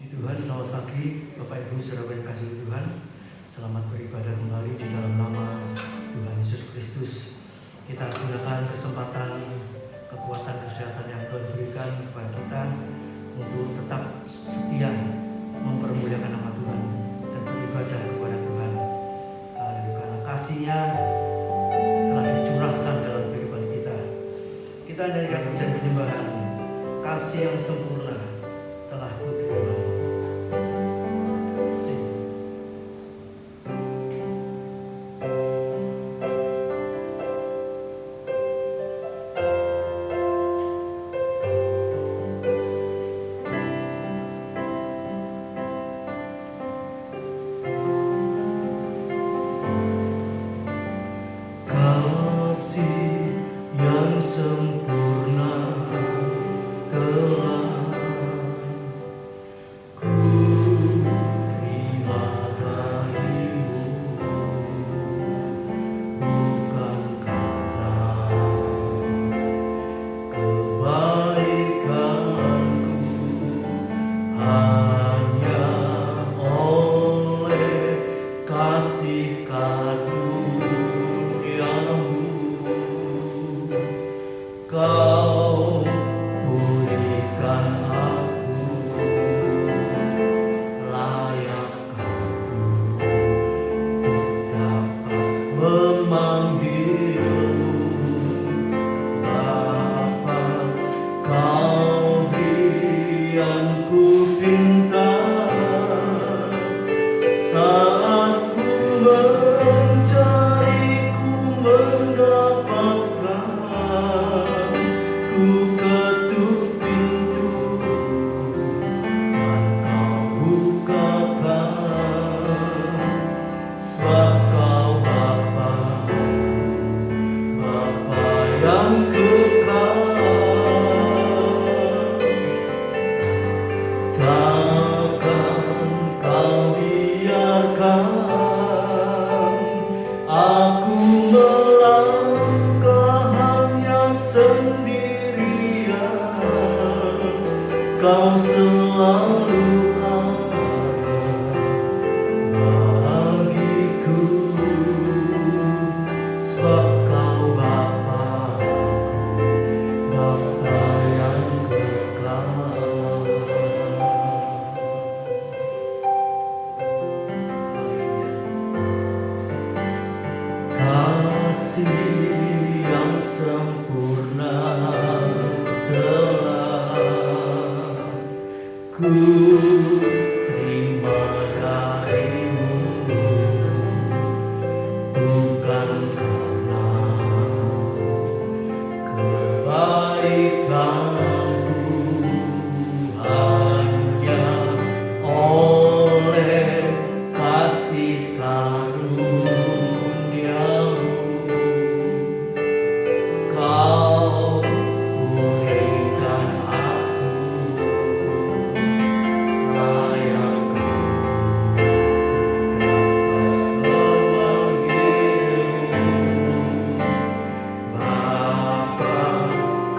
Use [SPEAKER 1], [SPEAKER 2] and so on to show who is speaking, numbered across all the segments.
[SPEAKER 1] Tuhan, selamat pagi Bapak Ibu Saudara yang kasih Tuhan. Selamat beribadah kembali di dalam nama Tuhan Yesus Kristus. Kita gunakan kesempatan kekuatan kesehatan yang Tuhan berikan kepada kita untuk tetap setia mempermuliakan nama Tuhan dan beribadah kepada Tuhan. Karena kasih-Nya telah dicurahkan dalam kehidupan kita. Kita nyanyikan pujian penyembahan, kasih yang sempurna telah kuterima.
[SPEAKER 2] Kau selalu bagiku, sebab Kau Bapa-Ku, Bapa yang kekal. Kasih yang sempurna telah ku terima darimu, bukan karena kebaikanku, hanya oleh kasih karuniamu Kau pulihkan aku, layak Bapa,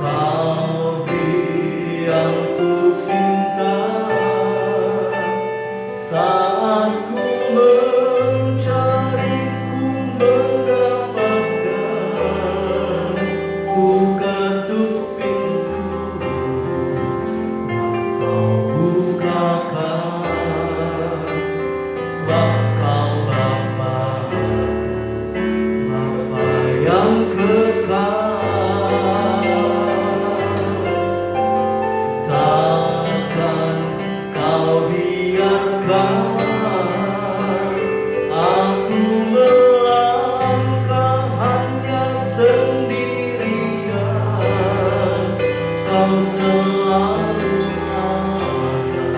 [SPEAKER 2] Kau beri yang ku pinta saat ku mencari, ku mendapatkan, ku ketuk pintu, Kau bukakan, sebab Kau Bapa, Bapa yang kekal. Takkan Kau biarkan aku melangkah hanya sendirian. Kau selalu ada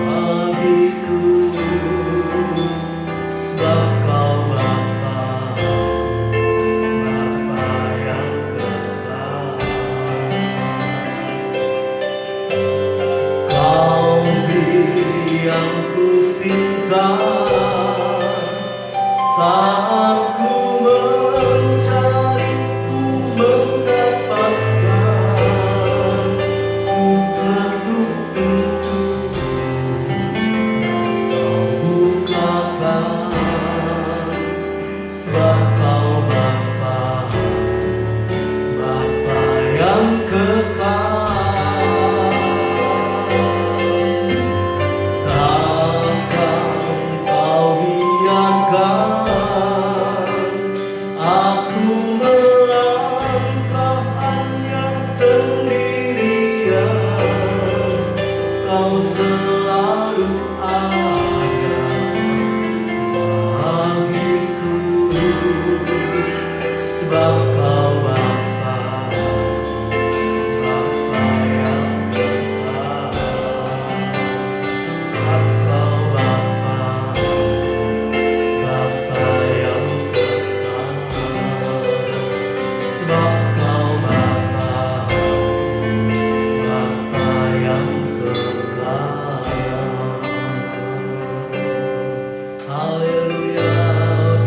[SPEAKER 2] bagiku, sebab Kau Bapa, Bapa yang kekal. Kau beri yang ku pinta saat ku mencari, ku mendapatkan, ku ketuk pintu, Haleluya.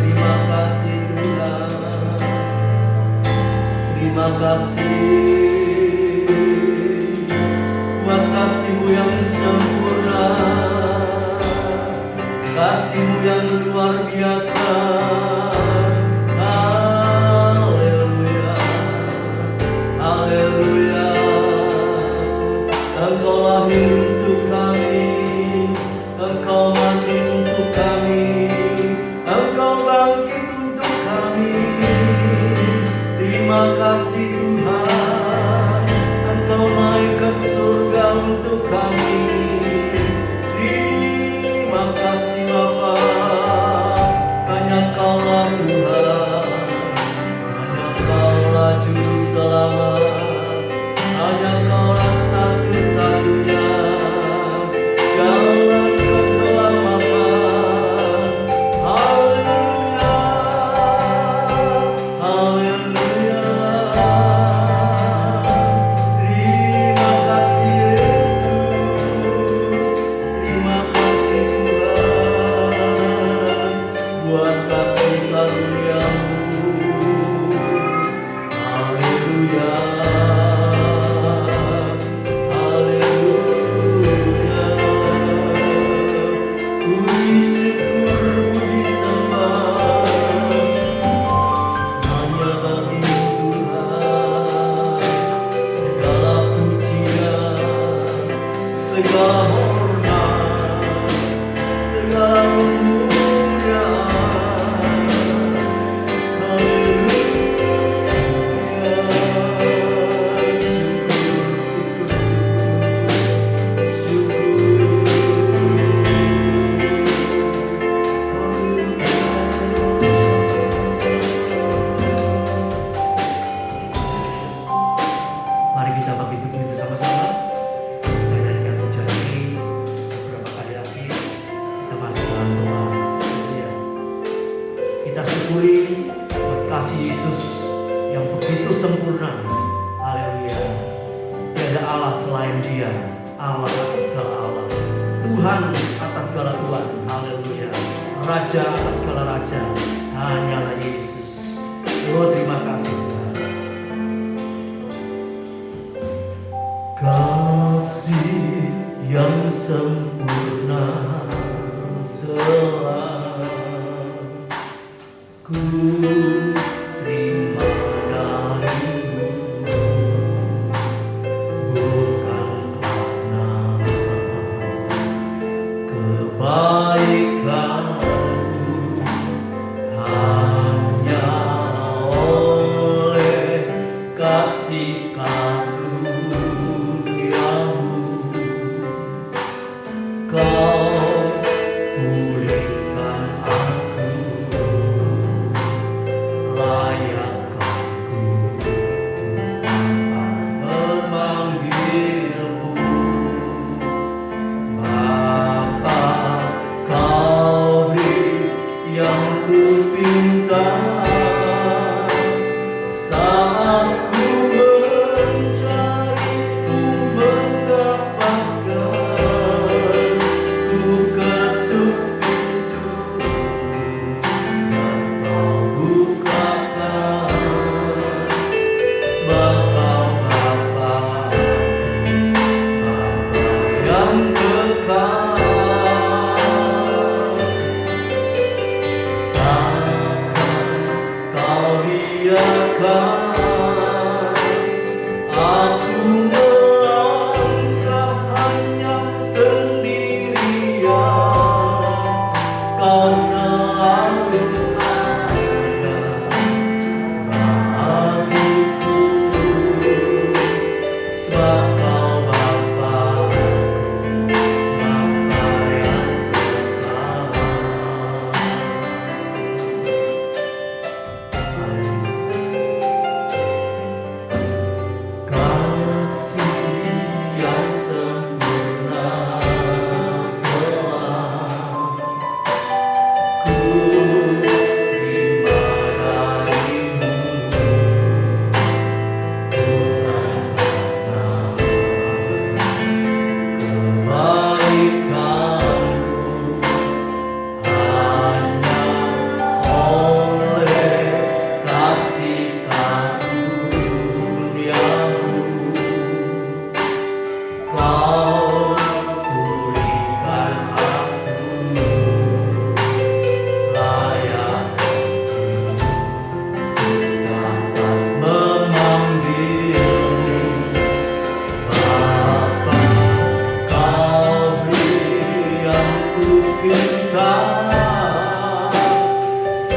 [SPEAKER 2] Terima kasih Tuhan. Terima kasih buat kasih-Mu yang sempurna, kasih-Mu yang luar biasa. Haleluya, haleluya. Engkau lahir untuk kami, Engkau mati untuk kami, Engkau bangkit untuk kami. Terima kasih Tuhan, Engkau naik ke surga untuk kami. Terima kasih Bapa, hanya Kaulah Tuhan, hanya Kaulah Juru Selamat, hanya Kaulah satu-satunya jalan keselamatan. Haleluya, haleluya. Terima kasih Yesus, terima kasih Tuhan buat kasih karunia-Mu. Haleluya, haleluya. Puji syukur, puji sembah hanya bagi-Mu Tuhan. Segala pujian, segala hormat, segala kemuliaan. Haleluya. Syukur, syukur, syukur,
[SPEAKER 1] Mari kita bagi puji bersama-sama. Dan yang pujian ini beberapa kali lagi kita masih dalam doa. Haleluya. Kita syukuri buat kasih Yesus yang begitu sempurna. Haleluya. Tiada Allah selain Dia, Allah atas segala Allah, Tuhan atas segala Tuhan. Haleluya. Raja atas segala raja, hanyalah Yesus. Oh, terima kasih Tuhan.
[SPEAKER 2] kasih yang sempurna telah ku terima dari-Mu, bukan karena kebaikan-Mu, hanya oleh kasih karunia-Mu Kau pulihkan aku, layakkan ku Tuhan memanggil-Mu. Bapa, Kau beri yang ku pinta saat ku mencari, ku mendapatkan. Ku ketuk pintu dan Kau bukakan, sebab Kau Bapa, Bapa yang kekal. Takkan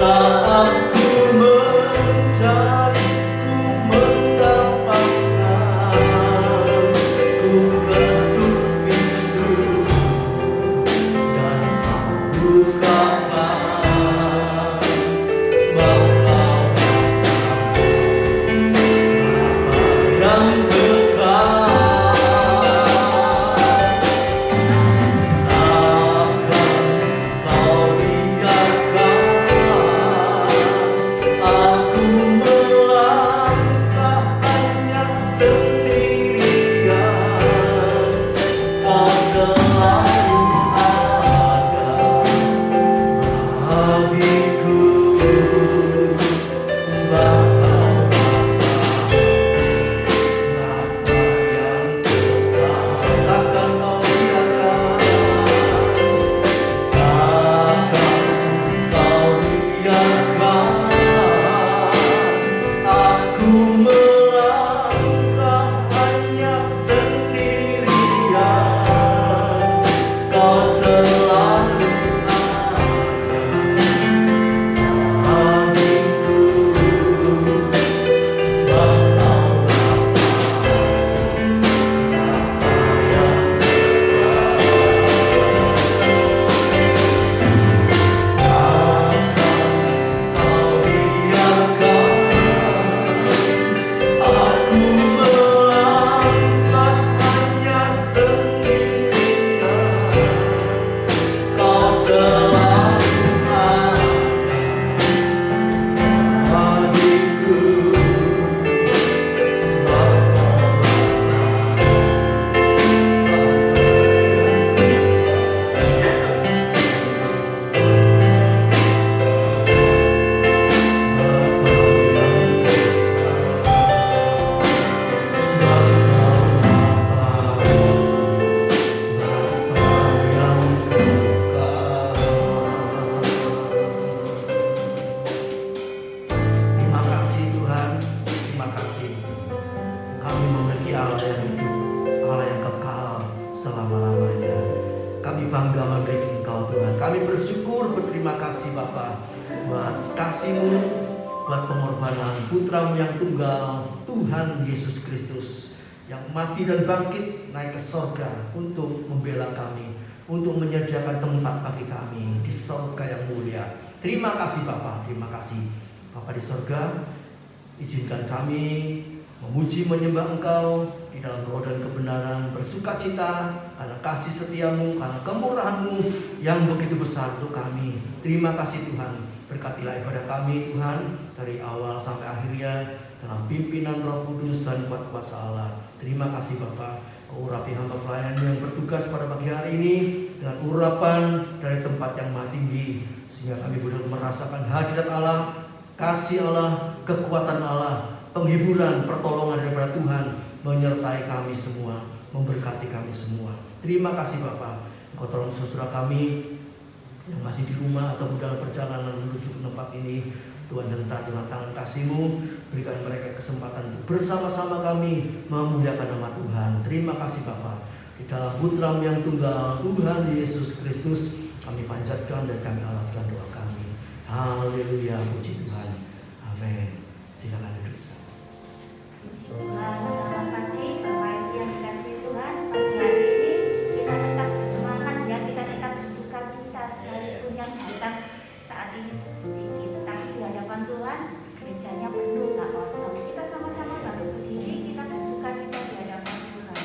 [SPEAKER 2] Saat ku mencari, ku mendapatkan. Ku ketuk pintu dan kau bukakan. Sebab kau yang kekal. Takkan kau biarkan aku melangkah hanya sendirian. Kau selalu ada bagiku. Sebab kau Bapa yang kekal. Takkan kau biarkan, takkan kau biarkan aku melangkah hanya sendirian. Kau selalu ada bagiku. Sebab kau Terima kasih Tuhan, terima kasih. Kami memiliki Allah yang hidup, Allah yang kekal selama-lamanya. Kami bangga memiliki Engkau Tuhan. Kami bersyukur, berterima kasih Bapa buat kasih-Mu, buat pengorbanan Putra-Mu yang tunggal, Tuhan Yesus Kristus, yang mati dan bangkit naik ke sorga untuk membela kami, untuk menyediakan tempat bagi kami di sorga yang mulia. Terima kasih Bapa, terima kasih Bapa di sorga. Izinkan kami memuji menyembah Engkau di dalam roh dan kebenaran, bersuka cita karena kasih setiamu, karena kemurahan-Mu yang begitu besar untuk kami. Terima kasih Tuhan, berkatilah ibadah kami Tuhan dari awal sampai akhirnya dalam pimpinan Roh Kudus dan kuat kuasa Allah. Terima kasih Bapa. Kau urapi hamba pelayan yang bertugas pada pagi hari ini dengan urapan dari tempat yang maha tinggi, sehingga kami boleh merasakan hadirat Allah, kasih Allah, kekuatan Allah, penghiburan, pertolongan daripada Tuhan menyertai kami semua, memberkati kami semua. Terima kasih Bapa. Engkau tolong saudara kami yang masih di rumah atau dalam perjalanan menuju ke tempat ini. Tuhan, hentak dengan tangan kasih-Mu, berikan mereka kesempatan untuk bersama-sama kami memuliakan nama Tuhan. Terima kasih Bapa. Di dalam Putra-Mu yang tunggal, Tuhan Yesus Kristus, kami panjatkan dan kami alaskan doa kami. Haleluya, puji Tuhan. Amin. Silakan duduk.
[SPEAKER 3] Puji Tuhan, selamat pagi Bapak Ibu yang dikasihi Tuhan. Pagi hari ini kita tetap bersemangat ya, kita tetap bersuka cita sekalipun yang datang saat ini sedikit. Tapi di hadapan Tuhan gerejanya penuh, tak kosong. Kita sama-sama bangkit berdiri, kita bersuka cita di hadapan Tuhan.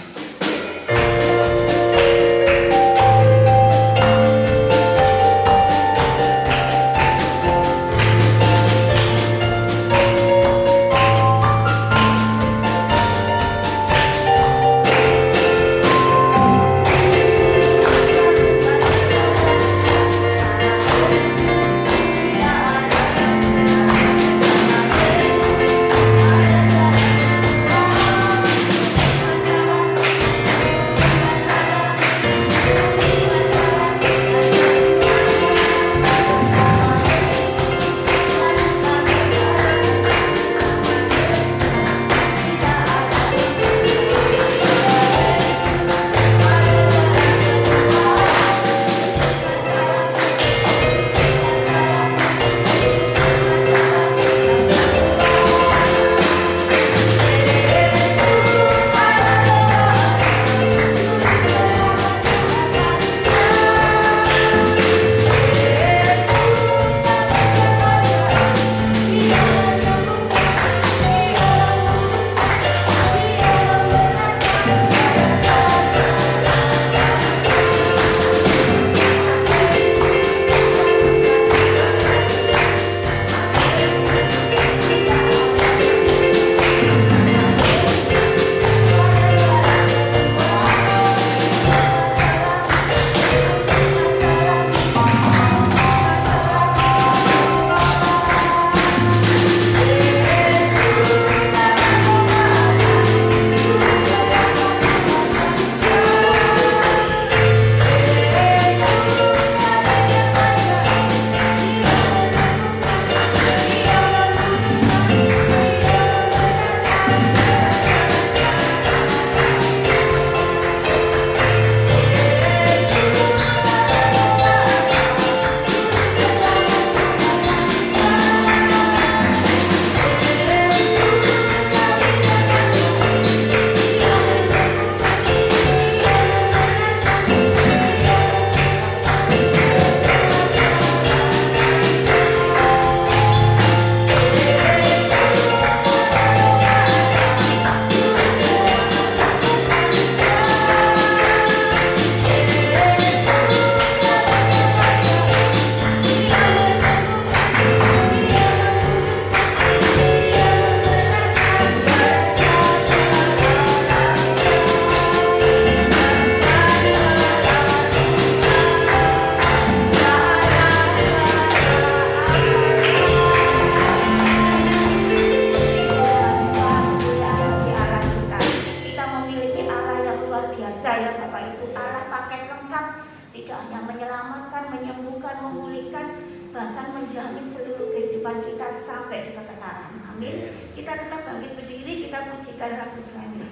[SPEAKER 3] kehidupan kita sampai di kekekalan. Amin. Kita tetap bangkit berdiri, kita pujikan lagu selanjutnya.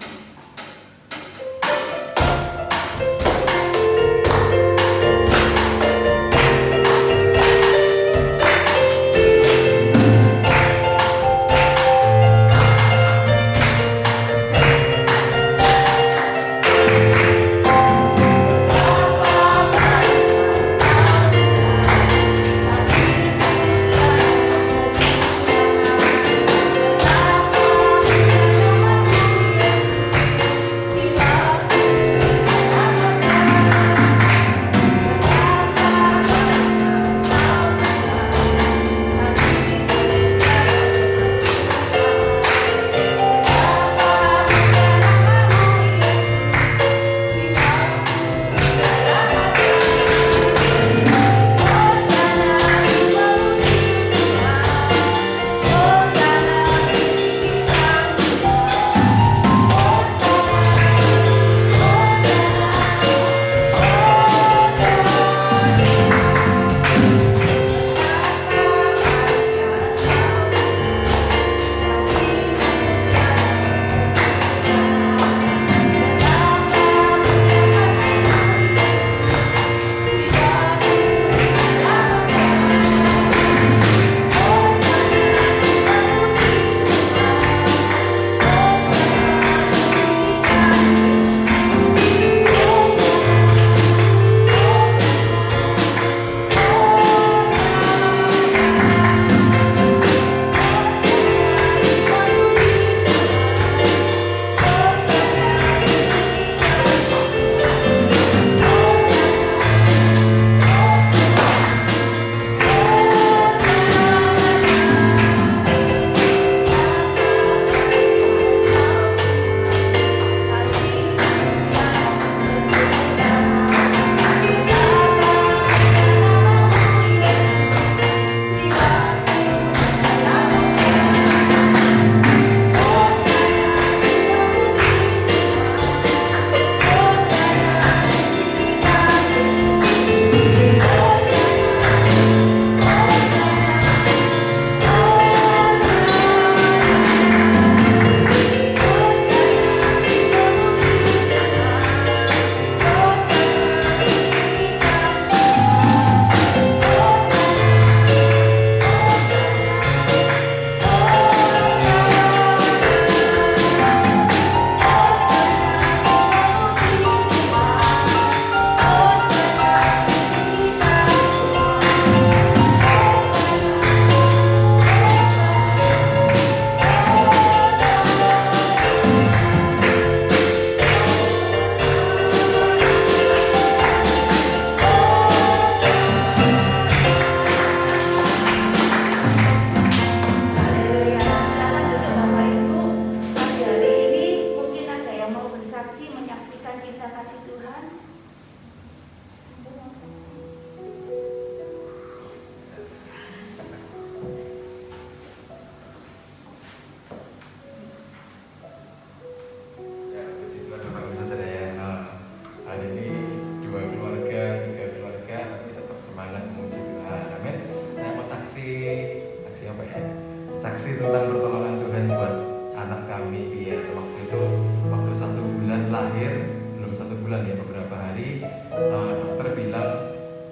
[SPEAKER 4] saksi tentang pertolongan Tuhan buat anak kami ya. Waktu itu waktu 1 bulan lahir, belum 1 bulan ya, beberapa hari dokter bilang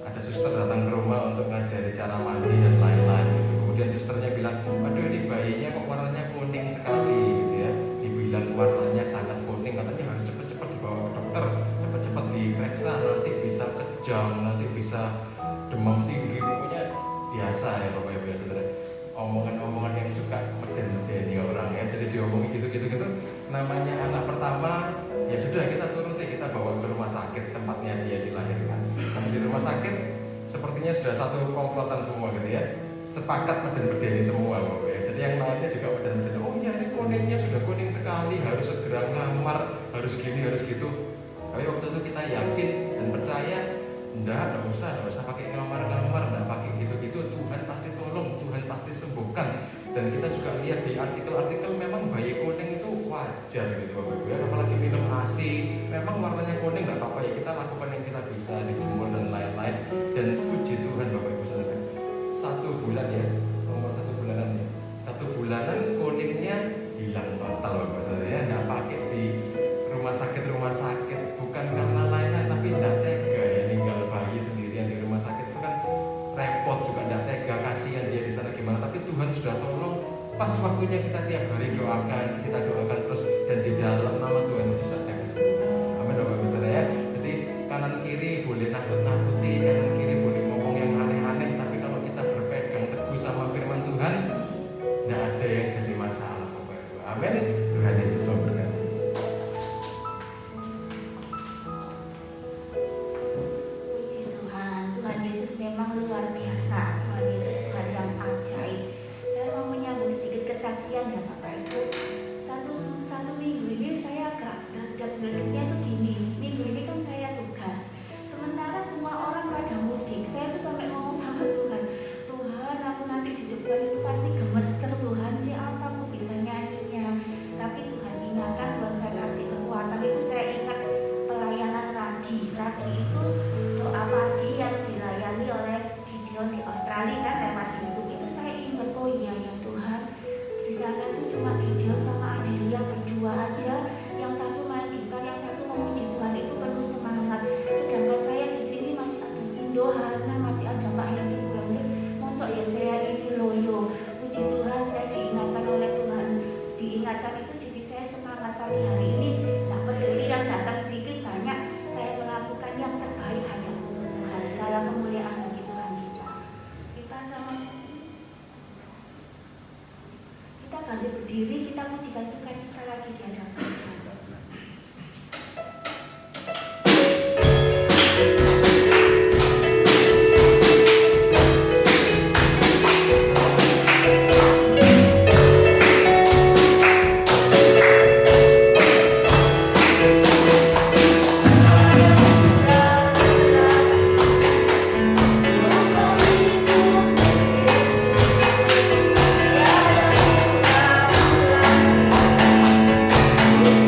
[SPEAKER 4] ada suster datang ke rumah untuk ngajari cara mandi dan lain-lain gitu. Kemudian susternya bilang, aduh ini bayinya kok warnanya kuning sekali gitu ya. Dibilang warnanya sangat kuning, katanya harus cepet-cepet dibawa ke dokter, cepet-cepet diperiksa, nanti bisa kejang, nanti bisa demam tinggi, pokoknya biasa ya Bapak Ibu ya saudara. Omongan-omongan yang suka meden-medeni orang ya, jadi diomongin gitu-gitu namanya anak pertama ya sudah kita turuti, kita bawa ke rumah sakit tempatnya dia dilahirkan. Karena di rumah sakit sepertinya sudah satu komplotan semua gitu ya, sepakat meden-medeni semua Bapak ya. Jadi yang lainnya juga meden-medeni, oh iya ini kuningnya sudah kuning sekali, harus segera ngamar, harus gini, harus gitu. Tapi waktu itu kita yakin dan percaya, enggak usah pakai ngamar-ngamar, enggak pakai gitu-gitu, Tuhan pasti tolong, Tuhan pasti sembuhkan. Dan kita juga lihat di artikel-artikel memang bayi kuning itu wajar gitu Bapak Ibu ya, apalagi minum ASI, memang warnanya kuning enggak apa-apa ya, kita lakukan yang kita bisa, dijemur dan lain-lain. Dan puji Tuhan Bapak Ibu saudara, 1 bulan ya, umur 1 bulan Tuhan sudah tolong, pas waktunya kita tiap hari doakan, kita doakan terus, dan di dalam nama Tuhan Yesus ada kesembuhan. Amin Bapak Ibu Saudara ya. Jadi kanan kiri boleh nakut-nakuti, kanan kiri boleh ngomong yang aneh-aneh, tapi kalau kita berpegang teguh sama firman Tuhan, tidak ada yang jadi masalah Bapak Ibu. Amin. Tuhan Yesus memberkati.
[SPEAKER 3] Puji Tuhan, Tuhan Yesus memang luar biasa. Tuhan Yesus Tuhan yang ajaib. Saya mau menyambung sedikit kesaksian ya Bapak Ibu. Satu minggu ini saya agak berdebat-debatnya tuh gini. Minggu ini kan saya tugas. Sementara semua orang pada mudik, saya tuh sampai ngomong sama Tuhan, Tuhan aku nanti di depan itu pasti gemeter Tuhan, ya apa aku bisa nyanyinya. Tapi Tuhan ingatkan, Tuhan saya kasih kekuatan itu. Saya ingat pelayanan Ragi itu doa pagi yang dilayani oleh Gideon di Australia kan lewat YouTube. Itu saya ingat, oh iya ya Tuhan, di sana itu cuma Gideon sama Adelia berdua aja, yang satu main gitar, yang satu memuji Tuhan, itu penuh semangat. Sedangkan saya di sini masih ada Indo Harna, masih ada Pak Hedi Buangnya, mosok ya saya ini loyo. Puji Tuhan, saya diingatkan oleh Tuhan, diingatkan itu jadi saya semangat pagi hari ini. Tak peduli yang datang sedikit banyak, saya melakukan yang terbaik hanya untuk Tuhan. Segala kemuliaan bagi Tuhan kita. Kita sama kita bangkit berdiri, kita pujikan sukacita lagi di hadapan Tuhan.
[SPEAKER 5] Yesus,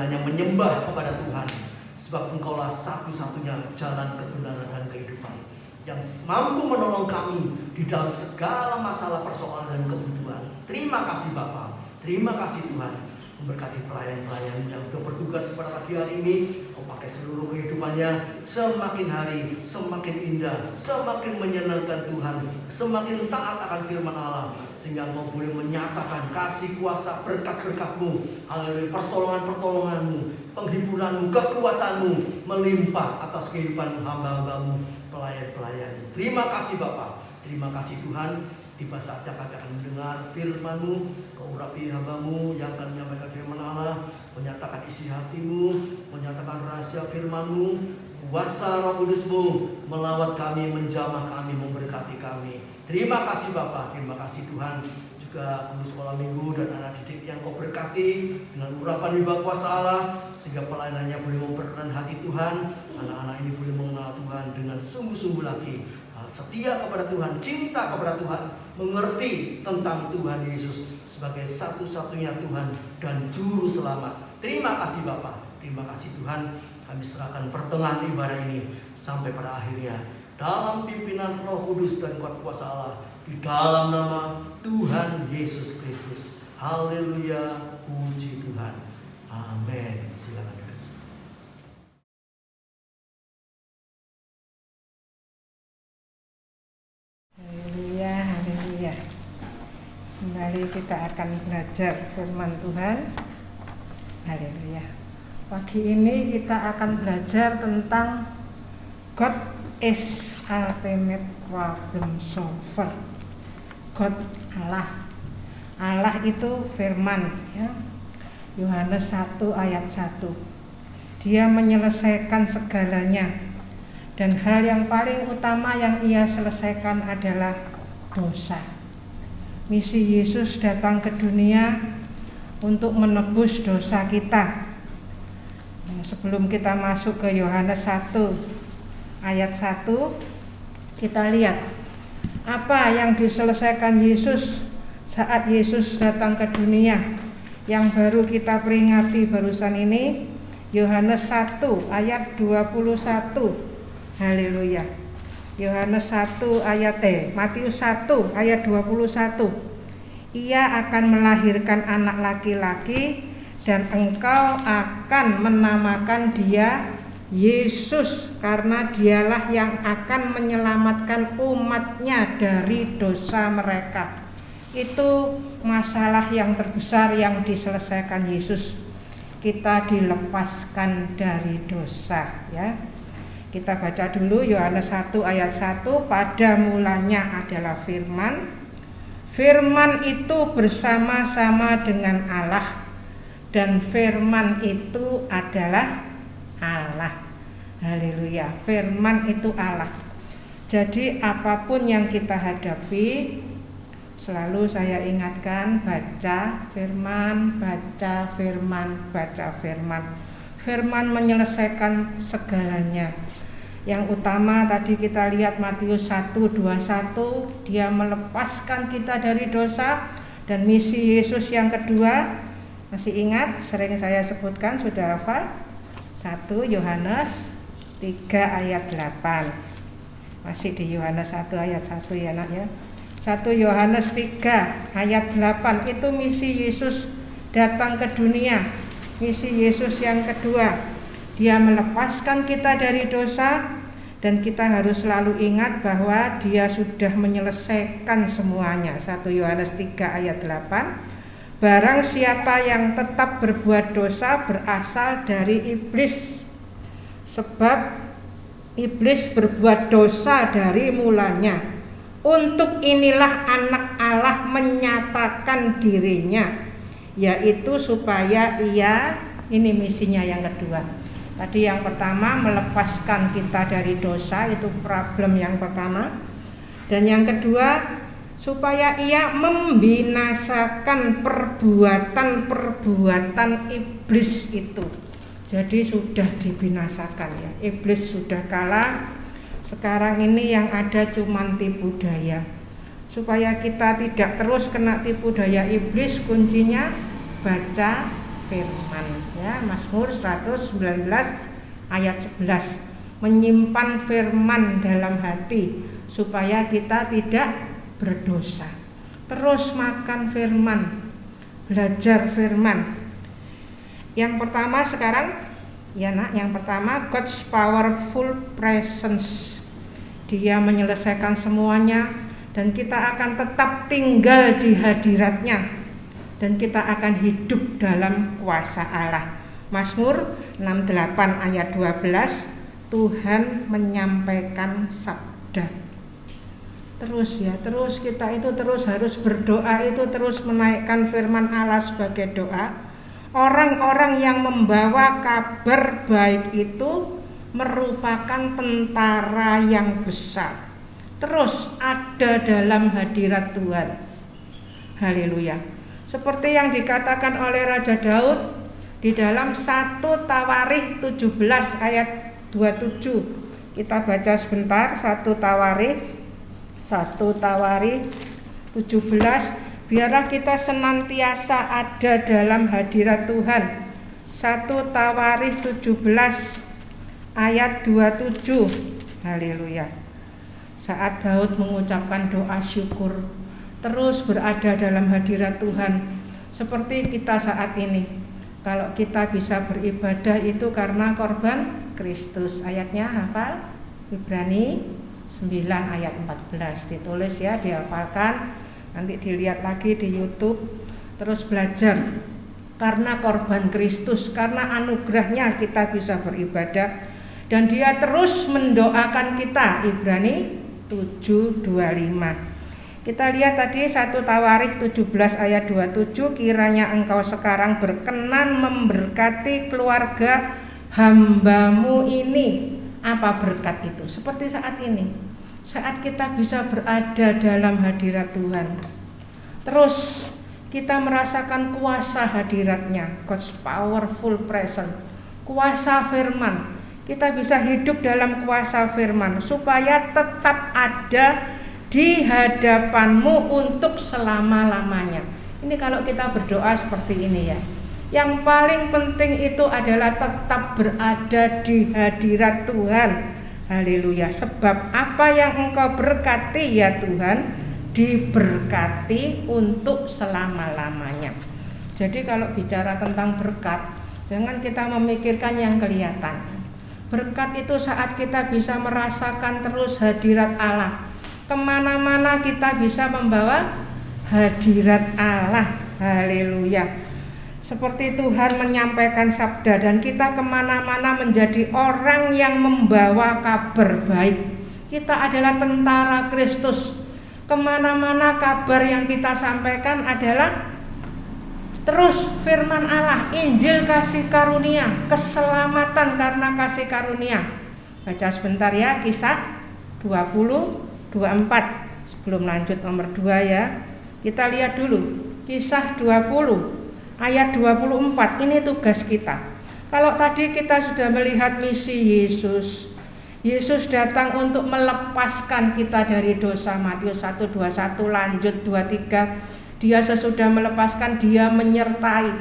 [SPEAKER 2] hanya menyembah kepada Tuhan, sebab Engkaulah satu-satunya jalan kebenaran dan kehidupan yang mampu menolong kami di dalam segala masalah, persoalan dan kebutuhan. Terima kasih Bapa, terima kasih Tuhan. Memberkati pelayan-pelayan yang sudah bertugas pada pagi hari ini. Kau pakai seluruh kehidupannya semakin hari semakin indah, semakin menyenangkan Tuhan, semakin taat akan firman Allah, sehingga Engkau boleh menyatakan kasih kuasa berkat-berkat-Mu, haleluya, pertolongan-pertolongan-Mu, penghiburan-Mu, kekuatan-Mu melimpah atas kehidupan hamba-hamba-Mu, pelayan-pelayan. Terima kasih Bapa, terima kasih Tuhan. Tiba saatnya kami akan mendengar firman-Mu. Kau urapi hamba-Mu yang akan menyampaikan firman Allah, menyatakan isi hati-Mu, menyatakan rahasia firman-Mu. Kuasa Roh Kudus-Mu melawat kami, menjamah kami, memberkati kami. Terima kasih Bapa, terima kasih Tuhan. Juga guru sekolah minggu dan anak didik yang Kau berkati dengan urapan hibah kuasa Allah, sehingga pelayanannya boleh memperkenan hati Tuhan. Anak-anak ini boleh mengenal Tuhan dengan sungguh-sungguh lagi, setia kepada Tuhan, cinta kepada Tuhan, mengerti tentang Tuhan Yesus sebagai satu-satunya Tuhan dan Juru Selamat. Terima kasih Bapa, terima kasih Tuhan. Kami serahkan pertengahan ibadah ini sampai pada akhirnya dalam pimpinan Roh Kudus dan kuat kuasa Allah, di dalam nama Tuhan Yesus Kristus. Haleluya, puji Tuhan. Amin. Silakan.
[SPEAKER 5] Haleluya, haleluya. Kembali kita akan belajar firman Tuhan. Haleluya. Pagi ini kita akan belajar tentang God is ultimate problem solver. God, Allah. Allah itu firman, ya. Yohanes 1 ayat 1. Dia menyelesaikan segalanya. Dan hal yang paling utama yang ia selesaikan adalah dosa. Misi Yesus datang ke dunia untuk menebus dosa kita. Sebelum kita masuk ke Yohanes 1 ayat 1, kita lihat apa yang diselesaikan Yesus saat Yesus datang ke dunia. Yang baru kita peringati barusan ini, Yohanes 1 ayat 21. Haleluya. Yohanes 1 ayat Matius 1 ayat 21. Ia akan melahirkan anak laki-laki dan engkau akan menamakan dia Yesus, karena dialah yang akan menyelamatkan umatnya dari dosa mereka. Itu masalah yang terbesar yang diselesaikan Yesus. Kita dilepaskan dari dosa, ya. Kita baca dulu Yohanes 1 ayat 1. Pada mulanya adalah firman. Firman itu bersama-sama dengan Allah, dan firman itu adalah Allah. Haleluya. Firman itu Allah. Jadi apapun yang kita hadapi, selalu saya ingatkan, baca firman, baca firman, baca firman. Firman menyelesaikan segalanya. Yang utama tadi kita lihat Matius 1:21, dia melepaskan kita dari dosa. Dan misi Yesus yang kedua, masih ingat, sering saya sebutkan, sudah hafal? 1 Yohanes 3 ayat 8. Masih di Yohanes 1 ayat 1 ya nak ya. 1 Yohanes 3 ayat 8, itu misi Yesus datang ke dunia. Misi Yesus yang kedua, dia melepaskan kita dari dosa, dan kita harus selalu ingat bahwa dia sudah menyelesaikan semuanya. 1 Yohanes 3 ayat 8. Barang siapa yang tetap berbuat dosa berasal dari iblis, sebab iblis berbuat dosa dari mulanya. Untuk inilah anak Allah menyatakan dirinya, yaitu supaya ia, ini misinya yang kedua. Tadi yang pertama melepaskan kita dari dosa, itu problem yang pertama. Dan yang kedua, supaya ia membinasakan perbuatan-perbuatan iblis itu. Jadi sudah dibinasakan ya. Iblis sudah kalah. Sekarang ini yang ada cuman tipu daya. Supaya kita tidak terus kena tipu daya iblis, kuncinya baca firman ya. Mazmur 119 ayat 11, menyimpan firman dalam hati supaya kita tidak berdosa. Terus makan firman, belajar firman. Yang pertama sekarang ya nak, yang pertama God's powerful presence. Dia menyelesaikan semuanya dan kita akan tetap tinggal di hadiratnya dan kita akan hidup dalam kuasa Allah. Mazmur 68 ayat 12, Tuhan menyampaikan sabda. Terus ya, terus kita itu terus harus berdoa, itu terus menaikkan firman Allah sebagai doa. Orang-orang yang membawa kabar baik itu merupakan tentara yang besar, terus ada dalam hadirat Tuhan. Haleluya. Seperti yang dikatakan oleh Raja Daud di dalam 1 Tawarikh 17 ayat 27. Kita baca sebentar 1 Tawarikh 17. Biarlah kita senantiasa ada dalam hadirat Tuhan. 1 Tawarikh 17 ayat 27. Haleluya. Saat Daud mengucapkan doa syukur, terus berada dalam hadirat Tuhan. Seperti kita saat ini. Kalau kita bisa beribadah itu karena korban Kristus. Ayatnya hafal? Ibrani 9 ayat 14. Ditulis ya, dihafalkan. Nanti dilihat lagi di YouTube. Terus belajar. Karena korban Kristus, karena anugerahnya kita bisa beribadah. Dan dia terus mendoakan kita. Ibrani 7:25. Kita lihat tadi 1 Tawarikh 17 ayat 27, kiranya engkau sekarang berkenan memberkati keluarga hambamu ini. Apa berkat itu? Seperti saat ini, saat kita bisa berada dalam hadirat Tuhan, terus kita merasakan kuasa hadiratnya, God's powerful presence, kuasa firman. Kita bisa hidup dalam kuasa firman supaya tetap ada di hadapanmu untuk selama-lamanya. Ini kalau kita berdoa seperti ini ya. Yang paling penting itu adalah tetap berada di hadirat Tuhan. Haleluya. Sebab apa yang engkau berkati ya Tuhan, diberkati untuk selama-lamanya. Jadi kalau bicara tentang berkat, jangan kita memikirkan yang kelihatan. Berkat itu saat kita bisa merasakan terus hadirat Allah. Kemana-mana kita bisa membawa hadirat Allah. Haleluya. Seperti Tuhan menyampaikan sabda dan kita kemana-mana menjadi orang yang membawa kabar baik. Kita adalah tentara Kristus. Kemana-mana kabar yang kita sampaikan adalah terus firman Allah, Injil kasih karunia, keselamatan karena kasih karunia. Baca sebentar ya, Kisah 20:24. Sebelum lanjut nomor 2 ya, kita lihat dulu Kisah 20 ayat 24. Ini tugas kita. Kalau tadi kita sudah melihat misi Yesus, Yesus datang untuk melepaskan kita dari dosa. Matius 1:21, lanjut 23. Dia sesudah melepaskan, dia menyertai,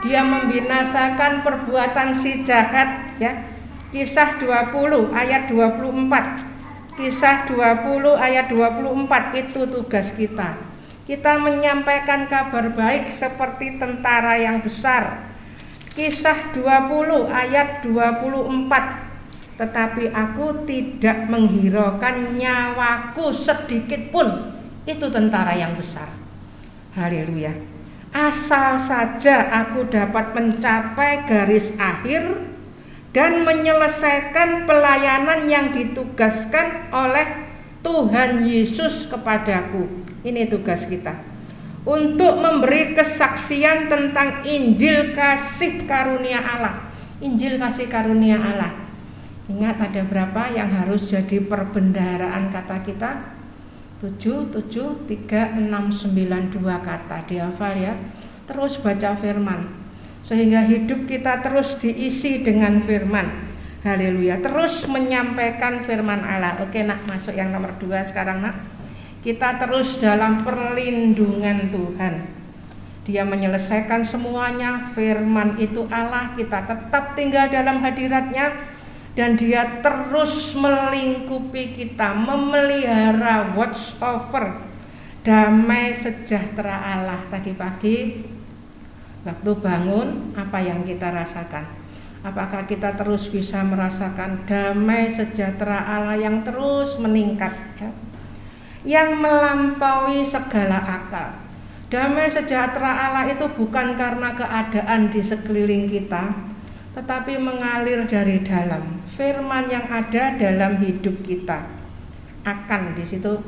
[SPEAKER 5] dia membinasakan perbuatan si jahat ya. Kisah 20 ayat 24. Kisah 20 ayat 24 itu tugas kita. Kita menyampaikan kabar baik seperti tentara yang besar. Kisah 20 ayat 24. Tetapi aku tidak menghiraukan nyawaku sedikit pun. Itu tentara yang besar. Haleluya. Asal saja aku dapat mencapai garis akhir dan menyelesaikan pelayanan yang ditugaskan oleh Tuhan Yesus kepadaku. Ini tugas kita. Untuk memberi kesaksian tentang Injil kasih karunia Allah. Injil kasih karunia Allah. Ingat ada berapa yang harus jadi perbendaharaan kata kita? 7, 3, 6, 9, 2 kata. Dihafal ya. Terus baca firman. Sehingga hidup kita terus diisi dengan firman. Haleluya. Terus menyampaikan firman Allah. Oke nak, masuk yang nomor 2 sekarang nak. Kita terus dalam perlindungan Tuhan. Dia menyelesaikan semuanya. Firman itu Allah, kita tetap tinggal dalam hadirat-Nya, dan Dia terus melingkupi kita, memelihara, watch over. Damai sejahtera Allah. Tadi pagi waktu bangun, apa yang kita rasakan? Apakah kita terus bisa merasakan damai sejahtera Allah yang terus meningkat, ya? Yang melampaui segala akal. Damai sejahtera Allah itu bukan karena keadaan di sekeliling kita, tetapi mengalir dari dalam. Firman yang ada dalam hidup kita akan, di situ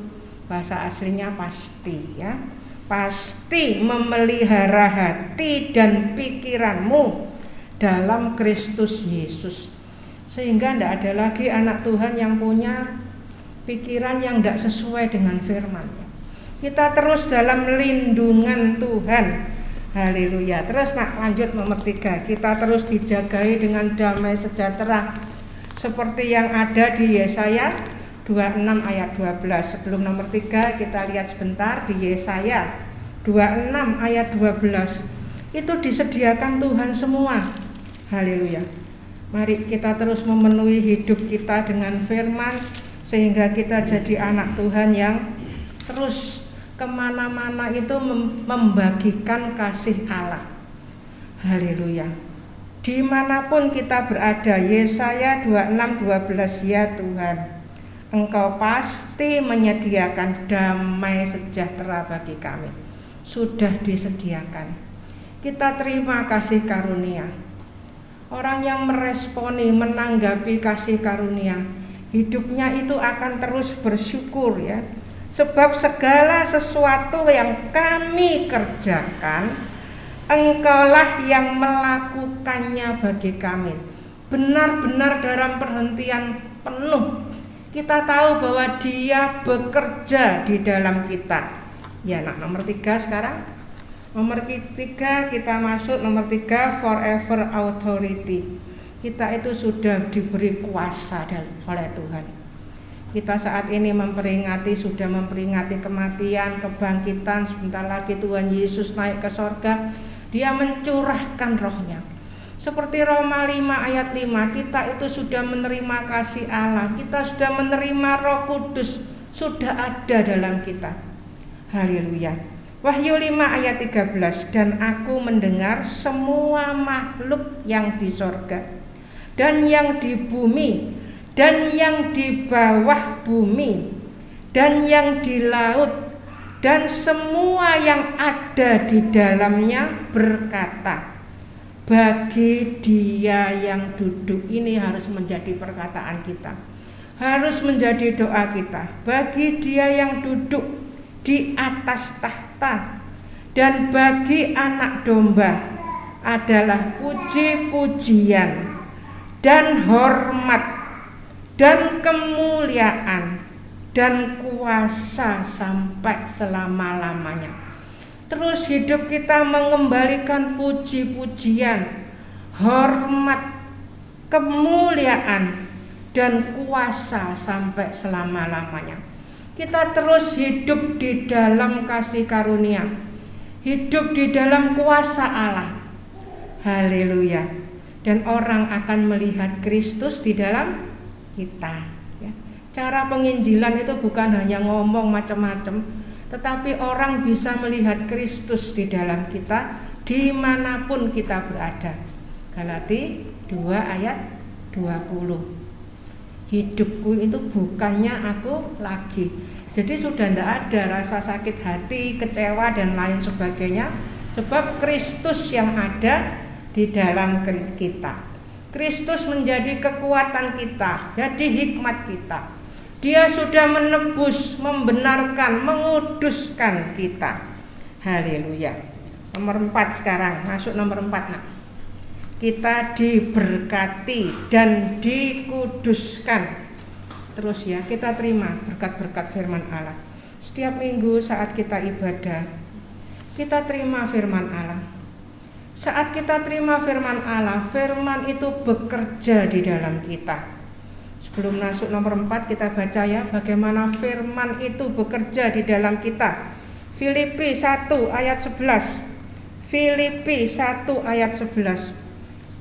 [SPEAKER 5] bahasa aslinya pasti, ya. Pasti memelihara hati dan pikiranmu dalam Kristus Yesus. Sehingga tidak ada lagi anak Tuhan yang punya pikiran yang tidak sesuai dengan firman-Nya. Kita terus dalam lindungan Tuhan. Haleluya. Terus lanjut nomor 3. Kita terus dijagai dengan damai sejahtera seperti yang ada di Yesaya 26 ayat 12. Sebelum nomor 3 kita lihat sebentar di Yesaya 26 ayat 12. Itu disediakan Tuhan semua. Haleluya. Mari kita terus memenuhi hidup kita dengan firman, sehingga kita jadi anak Tuhan yang terus kemana-mana itu membagikan kasih Allah. Haleluya. Dimanapun kita berada, Yesaya 26:12, ya Tuhan, Engkau pasti menyediakan damai sejahtera bagi kami. Sudah disediakan. Kita terima kasih karunia. Orang yang meresponi, menanggapi kasih karunia, hidupnya itu akan terus bersyukur, ya. Sebab segala sesuatu yang kami kerjakan, Engkaulah yang melakukannya bagi kami. Benar-benar dalam perhentian penuh. Kita tahu bahwa Dia bekerja di dalam kita. Ya, nomor 3 sekarang. Nomor 3 kita masuk, nomor 3, forever authority. Kita itu sudah diberi kuasa oleh Tuhan. Kita saat ini sudah memperingati kematian, kebangkitan. Sebentar lagi Tuhan Yesus naik ke sorga. Dia mencurahkan rohnya. Seperti Roma 5 ayat 5, kita itu sudah menerima kasih Allah. Kita sudah menerima Roh Kudus, sudah ada dalam kita. Haleluya. Wahyu 5 ayat 13, dan aku mendengar semua makhluk yang di sorga dan yang di bumi dan yang di bawah bumi dan yang di laut dan semua yang ada di dalamnya berkata, bagi Dia yang duduk. Ini harus menjadi perkataan kita, harus menjadi doa kita. Bagi Dia yang duduk di atas tahta dan bagi Anak Domba adalah puji-pujian dan hormat dan kemuliaan dan kuasa sampai selama-lamanya. Terus hidup kita mengembalikan puji-pujian, hormat, kemuliaan dan kuasa sampai selama-lamanya. Kita terus hidup di dalam kasih karunia, hidup di dalam kuasa Allah. Haleluya. Dan orang akan melihat Kristus di dalam kita, ya. Cara penginjilan itu bukan hanya ngomong macam-macam, tetapi orang bisa melihat Kristus di dalam kita dimanapun kita berada. Galati 2 ayat 20. Hidupku itu bukannya aku lagi. Jadi sudah tidak ada rasa sakit hati, kecewa dan lain sebagainya, sebab Kristus yang ada di dalam kita. Kristus menjadi kekuatan kita, jadi hikmat kita. Dia sudah menebus, membenarkan, menguduskan kita. Haleluya. Nomor 4 sekarang, masuk nomor 4 nak. Kita diberkati dan dikuduskan. Terus ya, kita terima berkat-berkat firman Allah. Setiap minggu saat kita ibadah, kita terima firman Allah. Saat kita terima firman Allah, firman itu bekerja di dalam kita. Sebelum masuk nomor 4 kita baca ya, bagaimana firman itu bekerja di dalam kita. Filipi 1 ayat 11. Filipi 1 ayat 11.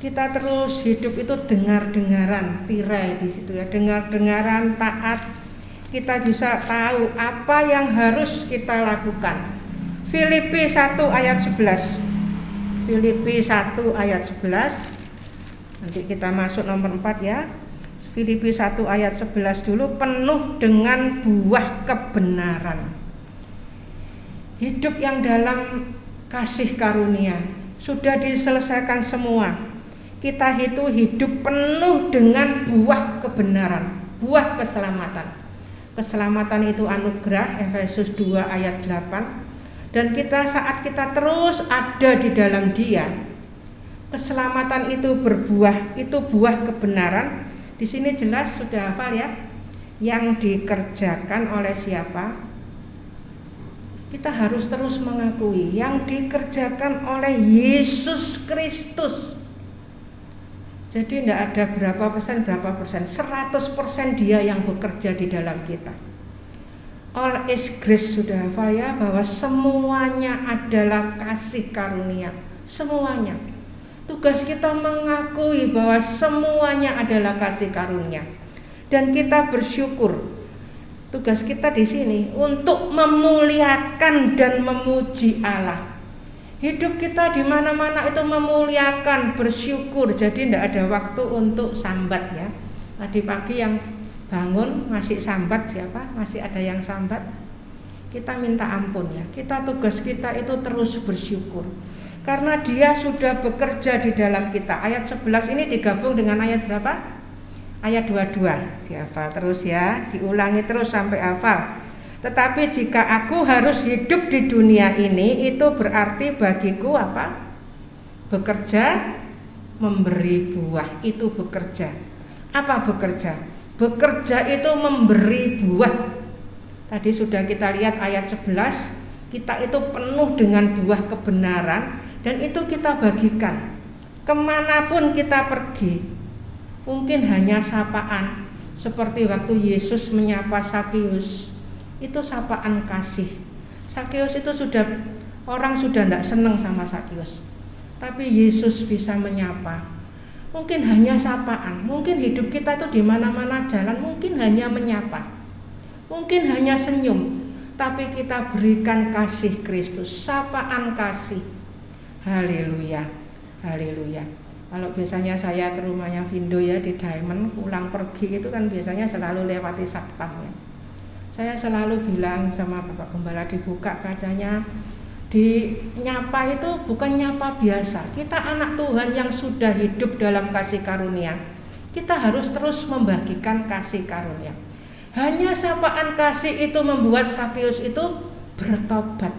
[SPEAKER 5] Kita terus hidup itu dengar-dengaran, tirai di situ ya, dengar-dengaran, taat. Kita bisa tahu apa yang harus kita lakukan. Filipi 1 ayat 11. Filipi 1 ayat 11. Nanti kita masuk nomor 4 ya. Filipi 1 ayat 11 dulu, penuh dengan buah kebenaran. Hidup yang dalam kasih karunia sudah diselesaikan semua. Kita itu hidup penuh dengan buah kebenaran, buah keselamatan. Keselamatan itu anugerah, Efesus 2 ayat 8. Dan kita saat kita terus ada di dalam Dia, keselamatan itu berbuah, itu buah kebenaran. Di sini jelas sudah hafal ya. Yang dikerjakan oleh siapa? Kita harus terus mengakui yang dikerjakan oleh Yesus Kristus. Jadi tidak ada berapa persen, 100% Dia yang bekerja di dalam kita. All is grace, sudah hafal ya, bahwa semuanya adalah kasih karunia. Semuanya. Tugas kita mengakui bahwa semuanya adalah kasih karunia. Dan kita bersyukur. Tugas kita di sini untuk memuliakan dan memuji Allah. Hidup kita di mana-mana itu memuliakan, bersyukur. Jadi tidak ada waktu untuk sambat ya. Tadi pagi yang bangun masih sambat, siapa? Masih ada yang sambat? Kita minta ampun ya. Tugas kita itu terus bersyukur. Karena Dia sudah bekerja di dalam kita. Ayat 11 ini digabung dengan ayat berapa? Ayat 22. Dihafal terus ya, diulangi terus sampai hafal. Tetapi jika aku harus hidup di dunia ini, itu berarti bagiku apa? Bekerja, memberi buah. Itu bekerja. Apa bekerja? Bekerja itu memberi buah. Tadi sudah kita lihat ayat 11, kita itu penuh dengan buah kebenaran, dan itu kita bagikan kemanapun kita pergi. Mungkin hanya sapaan, seperti waktu Yesus menyapa Sakeus, itu sapaan kasih. Sakeus itu orang sudah tidak senang sama Sakeus, tapi Yesus bisa menyapa. Mungkin hanya sapaan, mungkin hidup kita itu di mana-mana jalan, mungkin hanya menyapa, mungkin hanya senyum, tapi kita berikan kasih Kristus, sapaan kasih. Haleluya, haleluya. Kalau biasanya saya ke rumahnya Vindo ya di Diamond, pulang pergi itu kan biasanya selalu lewati satpam ya. Saya selalu bilang sama Bapak Gembala, dibuka kacanya, di nyapa itu bukan nyapa biasa. Kita anak Tuhan yang sudah hidup dalam kasih karunia. Kita harus terus membagikan kasih karunia. Hanya sapaan kasih itu membuat Sakeus itu bertobat.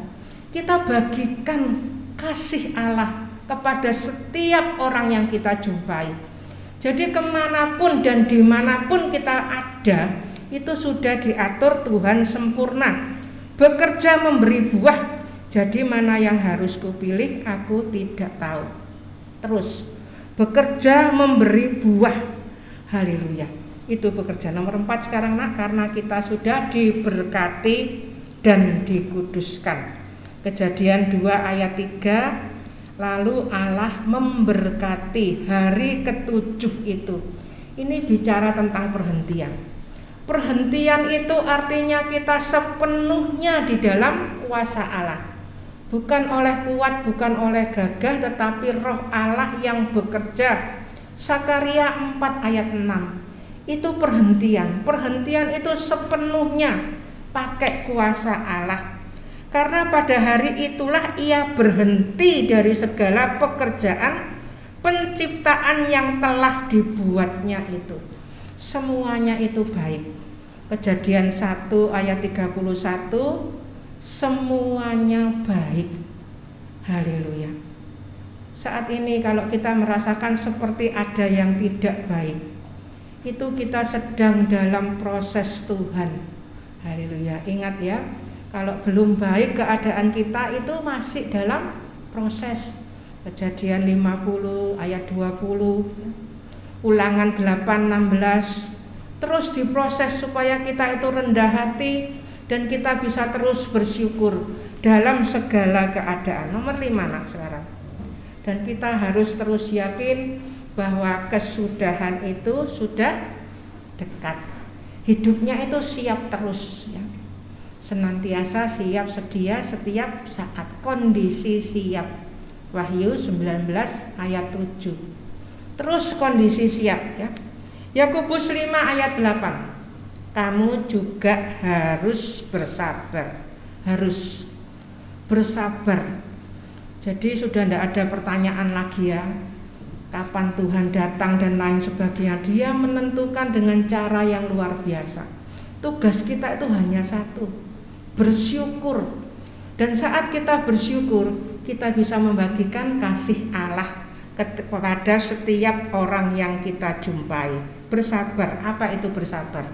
[SPEAKER 5] Kita bagikan kasih Allah kepada setiap orang yang kita jumpai. Jadi kemanapun dan dimanapun kita ada, itu sudah diatur Tuhan sempurna. Bekerja memberi buah. Jadi mana yang harus kupilih, aku tidak tahu. Terus bekerja memberi buah. Haleluya. Itu bekerja nomor 4 sekarang nak, karena kita sudah diberkati dan dikuduskan. Kejadian 2 ayat 3. Lalu Allah memberkati hari ke-7 itu. Ini bicara tentang perhentian. Perhentian itu artinya kita sepenuhnya di dalam kuasa Allah. Bukan oleh kuat, bukan oleh gagah, tetapi roh Allah yang bekerja. Sakaria 4 ayat 6. Itu perhentian. Perhentian itu sepenuhnya pakai kuasa Allah. Karena pada hari itulah Ia berhenti dari segala pekerjaan penciptaan yang telah dibuatnya itu. Semuanya itu baik. Kejadian 1 ayat 31, semuanya baik. Haleluya. Saat ini kalau kita merasakan seperti ada yang tidak baik, itu kita sedang dalam proses Tuhan. Haleluya. Ingat ya, kalau belum baik keadaan kita itu masih dalam proses. Kejadian 50 ayat 20, Ulangan 8:16. Terus diproses supaya kita itu rendah hati dan kita bisa terus bersyukur. dalam segala keadaan. Nomor 5 nak sekarang. Dan kita harus terus yakin bahwa kesudahan itu sudah dekat. Hidupnya itu siap terus ya. Senantiasa siap sedia setiap saat, kondisi siap. Wahyu 19 ayat 7. Terus kondisi siap ya. Yakobus 5 ayat 8. Kamu juga harus bersabar. Harus bersabar. Jadi sudah tidak ada pertanyaan lagi ya, kapan Tuhan datang dan lain sebagainya. Dia menentukan dengan cara yang luar biasa. Tugas kita itu hanya satu, bersyukur. Dan saat kita bersyukur, kita bisa membagikan kasih Allah kepada setiap orang yang kita jumpai. Bersabar, apa itu bersabar?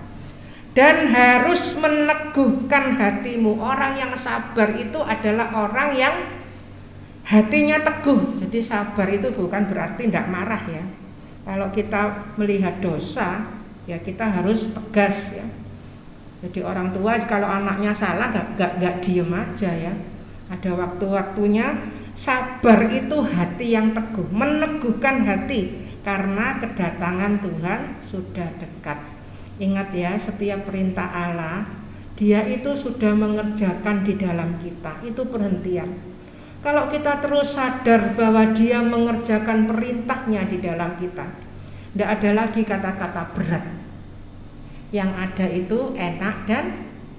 [SPEAKER 5] Dan harus meneguhkan hatimu. Orang yang sabar itu adalah orang yang hatinya teguh. Jadi sabar itu bukan berarti tidak marah ya. Kalau kita melihat dosa, ya kita harus tegas ya. Jadi orang tua kalau anaknya salah gak diem aja ya. Ada waktu-waktunya. Sabar itu hati yang teguh, meneguhkan hati karena kedatangan Tuhan sudah dekat. Ingat ya, setiap perintah Allah, Dia itu sudah mengerjakan di dalam kita. Itu perhentian. Kalau kita terus sadar bahwa Dia mengerjakan perintahnya di dalam kita, tidak ada lagi kata-kata berat. Yang ada itu enak dan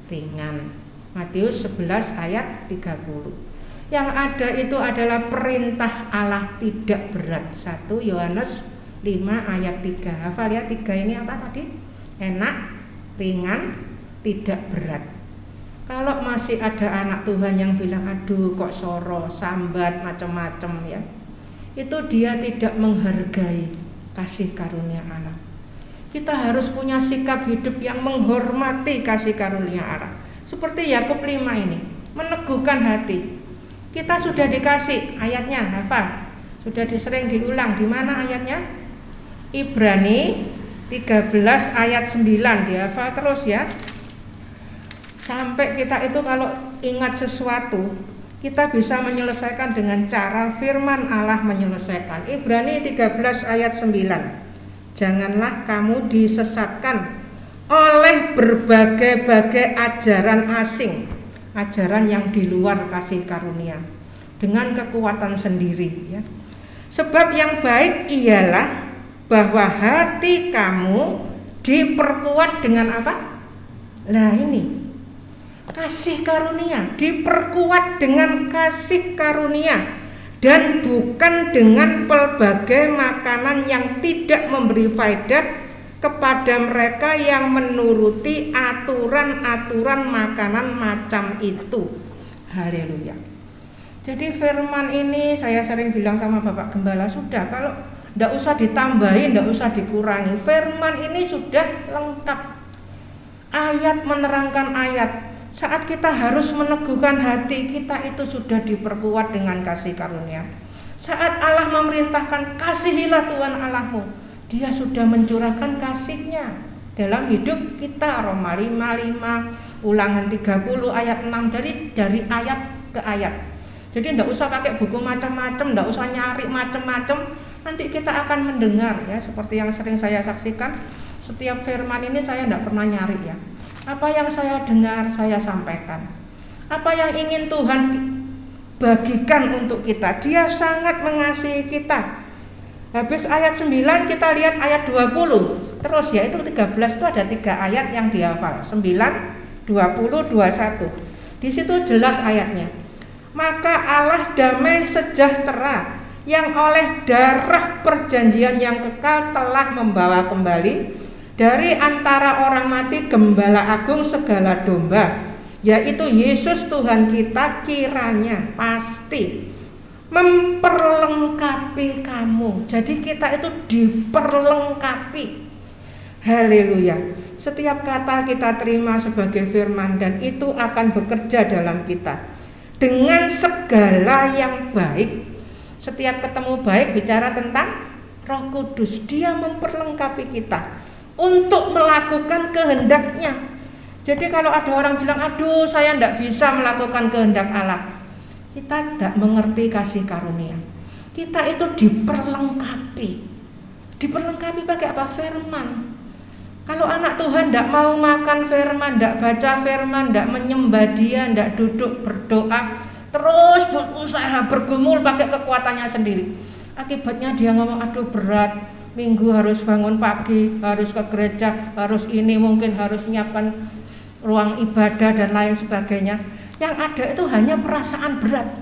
[SPEAKER 5] ringan. Matius 11 ayat 30. Yang ada itu adalah perintah Allah tidak berat. 1 Yohanes 5 ayat 3. Hafal ya, 3 ini apa tadi? Enak, ringan, tidak berat. Kalau masih ada anak Tuhan yang bilang aduh kok soro, sambat, macam-macam ya, itu dia tidak menghargai kasih karunia Allah. Kita harus punya sikap hidup yang menghormati kasih karunia Allah. Seperti Yakub 5 ini, meneguhkan hati. Kita sudah dikasih ayatnya, hafal. Sudah sering diulang. Di mana ayatnya? Ibrani 13 ayat 9, dihafal terus ya. Sampai kita itu kalau ingat sesuatu, kita bisa menyelesaikan dengan cara firman Allah menyelesaikan. Ibrani 13 ayat 9. Janganlah kamu disesatkan oleh berbagai-bagai ajaran asing, ajaran yang di luar kasih karunia, dengan kekuatan sendiri ya. Sebab yang baik ialah bahwa hati kamu diperkuat dengan apa? Nah ini kasih karunia, diperkuat dengan kasih karunia dan bukan dengan pelbagai makanan yang tidak memberi faedah kepada mereka yang menuruti aturan-aturan makanan macam itu. Haleluya. Jadi firman ini saya sering bilang sama Bapak Gembala, sudah kalau tidak usah ditambahin, tidak usah dikurangi. Firman ini sudah lengkap. Ayat menerangkan ayat. Saat kita harus meneguhkan hati, kita itu sudah diperkuat dengan kasih karunia. Saat Allah memerintahkan kasihilah Tuhan Allahmu, Dia sudah mencurahkan kasih-Nya dalam hidup kita. Roma 5:5, Ulangan 30 ayat 6, dari ayat ke ayat. Jadi tidak usah pakai buku macam-macam, tidak usah nyari macam-macam. Nanti kita akan mendengar ya, seperti yang sering saya saksikan. Setiap firman ini saya tidak pernah nyari ya. Apa yang saya dengar saya sampaikan. Apa yang ingin Tuhan bagikan untuk kita. Dia sangat mengasihi kita. Habis ayat 9 kita lihat ayat 20. Terus ya, itu 13 itu ada 3 ayat yang dihafal. 9, 20, 21. Di situ jelas ayatnya. Maka Allah damai sejahtera yang oleh darah perjanjian yang kekal telah membawa kembali dari antara orang mati Gembala Agung segala domba, yaitu Yesus Tuhan kita, kiranya pasti memperlengkapi kamu. Jadi kita itu diperlengkapi. Haleluya. Setiap kata kita terima sebagai firman dan itu akan bekerja dalam kita dengan segala yang baik. Setiap ketemu baik bicara tentang Roh Kudus. Dia memperlengkapi kita untuk melakukan kehendak-Nya. Jadi kalau ada orang bilang, aduh saya tidak bisa melakukan kehendak Allah, kita tidak mengerti kasih karunia. Kita itu diperlengkapi pakai apa? Firman. Kalau anak Tuhan tidak mau makan firman, tidak baca firman, tidak menyembah Dia, tidak duduk berdoa, terus berusaha bergumul pakai kekuatannya sendiri, akibatnya dia ngomong, aduh berat, minggu harus bangun pagi, harus ke gereja, harus ini, mungkin harus menyiapkan ruang ibadah dan lain sebagainya. Yang ada itu hanya perasaan berat.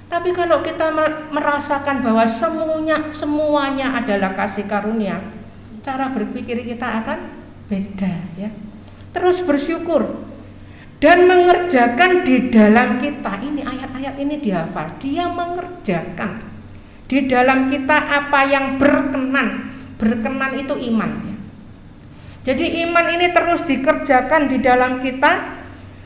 [SPEAKER 5] Tapi kalau kita merasakan bahwa semuanya adalah kasih karunia, cara berpikir kita akan beda ya. Terus bersyukur dan mengerjakan di dalam kita. Ini ayat-ayat ini dihafal. Dia mengerjakan di dalam kita apa yang berkenan. Berkenan itu iman ya. Jadi iman ini terus dikerjakan di dalam kita,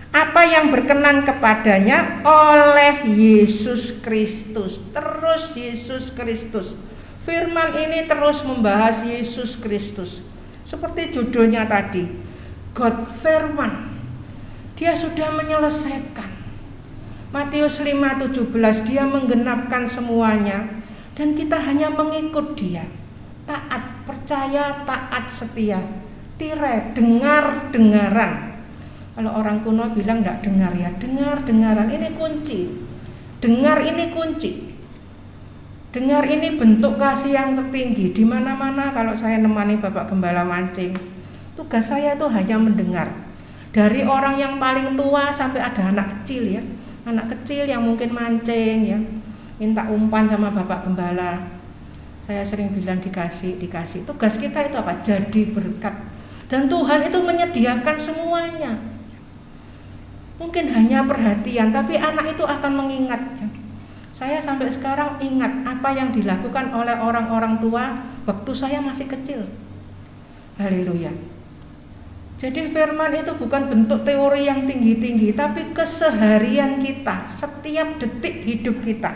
[SPEAKER 5] apa yang berkenan kepadanya oleh Yesus Kristus. Terus Yesus Kristus. Firman ini terus membahas Yesus Kristus. Seperti judulnya tadi, God Firman. Dia sudah menyelesaikan. Matius 5:17, Dia menggenapkan semuanya dan kita hanya mengikut Dia. Taat, percaya, taat, setia. Tirai, dengaran. Kalau orang kuno bilang enggak dengar ya, dengaran ini kunci. Dengar ini kunci. Dengar ini bentuk kasih yang tertinggi. Di mana-mana kalau saya nemani Bapak Gembala mancing, tugas saya itu hanya mendengar. Dari orang yang paling tua sampai ada anak kecil ya. Anak kecil yang mungkin mancing ya, minta umpan sama Bapak Gembala. Saya sering bilang dikasih. Tugas kita itu apa? Jadi berkat. Dan Tuhan itu menyediakan semuanya. Mungkin hanya perhatian, tapi anak itu akan mengingat ya. Saya sampai sekarang ingat apa yang dilakukan oleh orang-orang tua waktu saya masih kecil. Haleluya. Jadi firman itu bukan bentuk teori yang tinggi-tinggi, tapi keseharian kita, setiap detik hidup kita.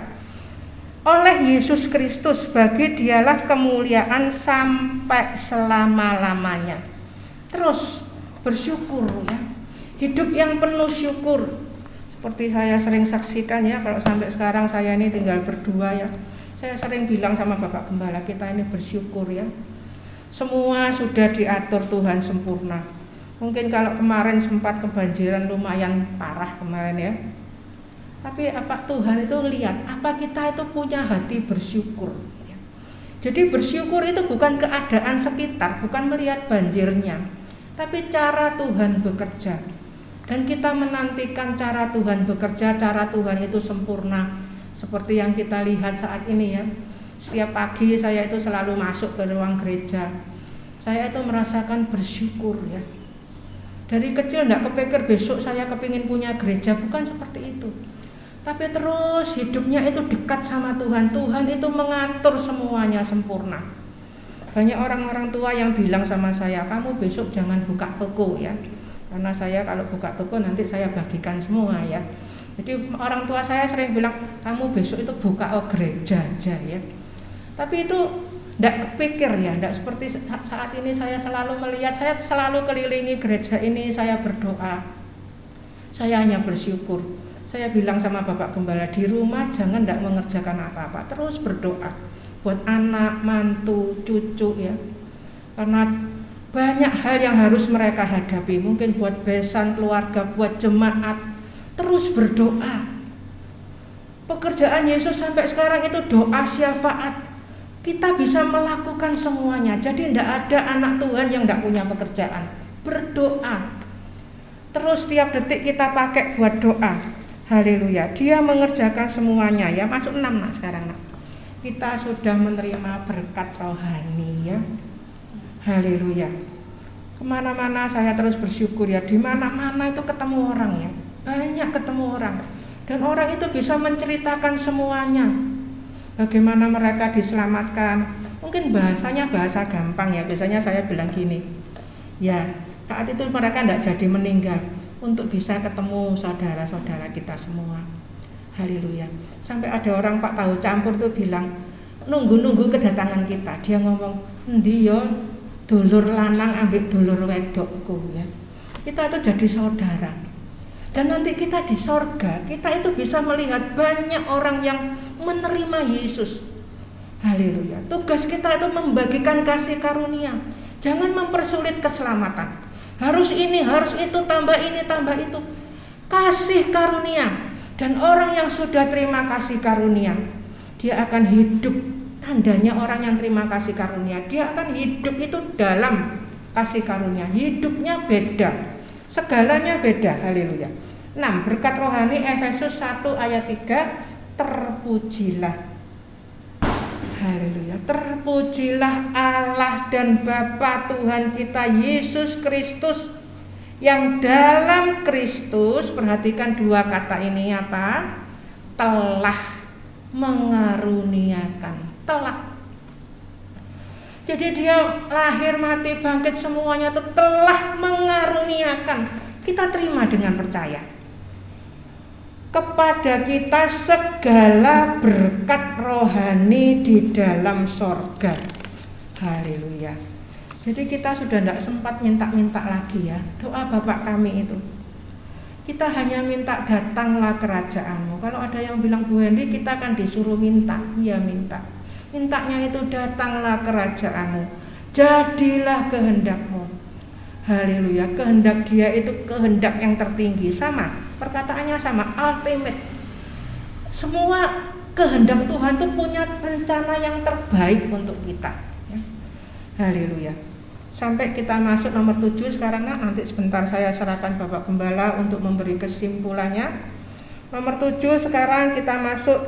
[SPEAKER 5] Oleh Yesus Kristus, bagi Dialah kemuliaan sampai selama-lamanya. Terus bersyukur ya. Hidup yang penuh syukur. Seperti saya sering saksikan ya, kalau sampai sekarang saya ini tinggal berdua ya. Saya sering bilang sama Bapak Gembala, kita ini bersyukur ya. Semua sudah diatur Tuhan sempurna. Mungkin kalau kemarin sempat kebanjiran lumayan parah kemarin ya. Tapi apa Tuhan itu lihat, apa kita itu punya hati bersyukur ya. Jadi bersyukur itu bukan keadaan sekitar, bukan melihat banjirnya, tapi cara Tuhan bekerja. Dan kita menantikan cara Tuhan bekerja, cara Tuhan itu sempurna. Seperti yang kita lihat saat ini ya. Setiap pagi saya itu selalu masuk ke ruang gereja. Saya itu merasakan bersyukur ya. Dari kecil enggak kepikir besok saya kepingin punya gereja, bukan seperti itu. Tapi terus hidupnya itu dekat sama Tuhan. Tuhan itu mengatur semuanya sempurna. Banyak orang-orang tua yang bilang sama saya, kamu besok jangan buka toko ya. Karena saya kalau buka toko nanti saya bagikan semua ya. Jadi orang tua saya sering bilang, kamu besok itu buka gereja aja ya. Tapi itu tidak kepikir ya, tidak seperti saat ini saya selalu melihat, saya selalu kelilingi gereja ini, saya berdoa. Saya hanya bersyukur. Saya bilang sama Bapak Gembala, di rumah jangan tidak mengerjakan apa-apa, terus berdoa buat anak, mantu, cucu ya. Karena banyak hal yang harus mereka hadapi, mungkin buat besan keluarga, buat jemaat, terus berdoa. Pekerjaan Yesus sampai sekarang itu doa syafaat. Kita bisa melakukan semuanya. Jadi tidak ada anak Tuhan yang tidak punya pekerjaan. Berdoa. Terus tiap detik kita pakai buat doa. Haleluya. Dia mengerjakan semuanya ya. Masuk 6 nak sekarang nak. Kita sudah menerima berkat rohani ya. Haleluya. Kemana-mana saya terus bersyukur ya. Di mana-mana itu ketemu orang ya. Banyak ketemu orang. Dan orang itu bisa menceritakan semuanya. Bagaimana mereka diselamatkan. Mungkin bahasanya bahasa gampang ya. Biasanya saya bilang gini. Ya, saat itu mereka tidak jadi meninggal. Untuk bisa ketemu saudara-saudara kita semua. Haleluya. Sampai ada orang Pak Tahu Campur tuh bilang, nunggu-nunggu kedatangan kita. Dia ngomong, endi yo dulur lanang ambek dulur wedokku ya. kita itu jadi saudara. Dan nanti kita di sorga, kita itu bisa melihat banyak orang yang menerima Yesus. Haleluya. Tugas kita itu membagikan kasih karunia. Jangan mempersulit keselamatan. Harus ini, harus itu, tambah ini, tambah itu. Kasih karunia. Dan orang yang sudah terima kasih karunia, dia akan hidup. Tandanya orang yang terima kasih karunia, dia akan hidup itu dalam kasih karunia. Hidupnya beda. Segalanya beda. Haleluya. 6. Berkat rohani Efesus 1 ayat 3. Terpujilah. Haleluya. Terpujilah Allah dan Bapa Tuhan kita Yesus Kristus, yang dalam Kristus, perhatikan dua kata ini apa? Telah mengaruniakan. Telah. Jadi dia lahir, mati, bangkit, semuanya itu telah mengaruniakan. Kita terima dengan percaya. Kepada kita segala berkat rohani di dalam sorga. Haleluya. Jadi kita sudah tidak sempat minta-minta lagi ya. Doa Bapak kami itu, kita hanya minta datanglah kerajaanmu. Kalau ada yang bilang Bu Hendy kita akan disuruh minta, iya minta. Mintanya itu datanglah kerajaanmu, jadilah kehendakmu. Haleluya. Kehendak dia itu kehendak yang tertinggi. Sama, perkataannya sama, ultimate. Semua kehendak Tuhan itu punya rencana yang terbaik untuk kita ya. Haleluya. Sampai kita masuk nomor 7 sekarang. Nanti sebentar saya serahkan Bapak Gembala untuk memberi kesimpulannya. Nomor 7 sekarang kita masuk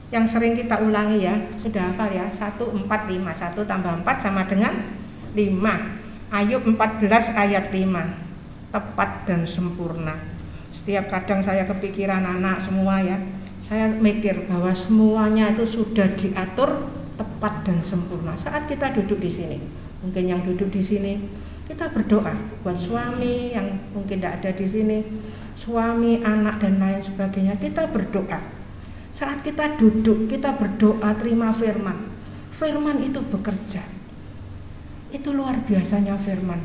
[SPEAKER 5] yang sering kita ulangi ya. Sudah hafal ya, 1, 4, 5. 1 tambah 4 sama dengan 5. Ayub 14 ayat 5. Tepat dan sempurna. Setiap kadang saya kepikiran anak semua ya, saya mikir bahwa semuanya itu sudah diatur tepat dan sempurna. Saat kita duduk di sini, mungkin yang duduk di sini, kita berdoa buat suami yang mungkin tidak ada di sini, suami, anak dan lain sebagainya. Kita berdoa. Saat kita duduk, kita berdoa terima firman. Firman itu bekerja. Itu luar biasanya firman.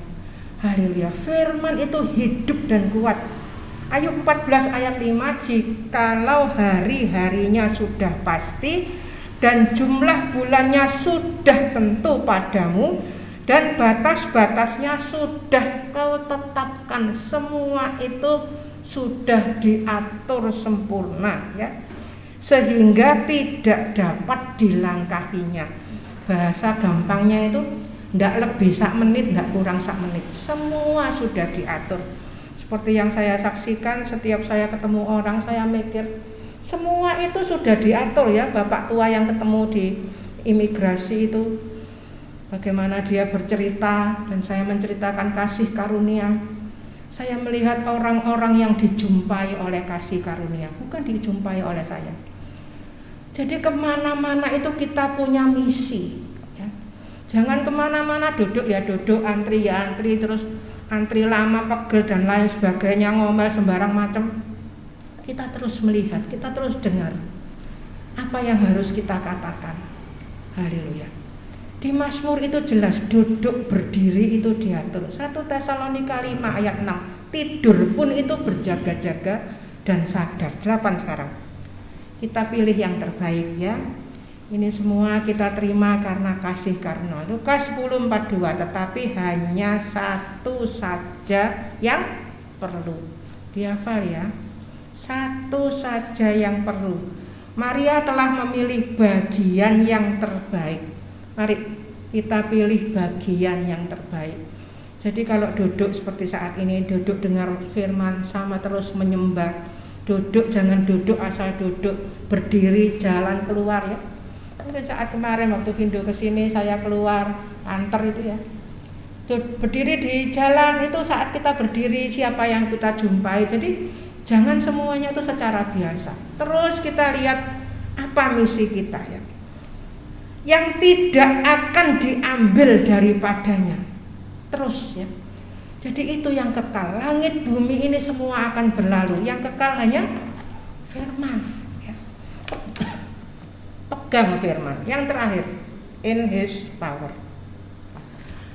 [SPEAKER 5] Haleluya. Firman itu hidup dan kuat. Ayub 14 ayat 5, jikalau hari-harinya sudah pasti dan jumlah bulannya sudah tentu padamu dan batas-batasnya sudah kau tetapkan, semua itu sudah diatur sempurna ya, sehingga tidak dapat dilangkahinya. Bahasa gampangnya itu ndak lebih sak menit, ndak kurang sak menit, semua sudah diatur. Seperti yang saya saksikan, setiap saya ketemu orang, saya mikir semua itu sudah diatur ya. Bapak tua yang ketemu di imigrasi itu, bagaimana dia bercerita dan saya menceritakan kasih karunia. Saya melihat orang-orang yang dijumpai oleh kasih karunia, bukan dijumpai oleh saya. Jadi kemana-mana itu kita punya misi. Jangan kemana-mana duduk ya duduk, antri ya antri, terus antri lama, pegel dan lain sebagainya, ngomel sembarang macam. Kita terus melihat, kita terus dengar apa yang harus kita katakan. Haleluya. Di Mazmur itu jelas duduk berdiri itu diatur. 1 Tesalonika 5 ayat 6. Tidur pun itu berjaga-jaga dan sadar. 8 sekarang. Kita pilih yang terbaik ya. Ini semua kita terima karena kasih karunia. Lukas 10:42, tetapi hanya satu saja yang perlu. Dihafal ya. Satu saja yang perlu. Maria telah memilih bagian yang terbaik. Mari kita pilih bagian yang terbaik. Jadi kalau duduk seperti saat ini, duduk dengar firman sama terus menyembah. Duduk jangan duduk asal duduk, berdiri jalan keluar ya. Mungkin saat kemarin waktu Vindo kesini saya keluar antar itu ya, berdiri di jalan itu saat kita berdiri siapa yang kita jumpai. Jadi jangan semuanya itu secara biasa. Terus kita lihat apa misi kita ya, yang tidak akan diambil daripadanya. Terus ya. Jadi itu yang kekal. Langit bumi ini semua akan berlalu. Yang kekal hanya firman ya. Pegang firman. Yang terakhir, in his power.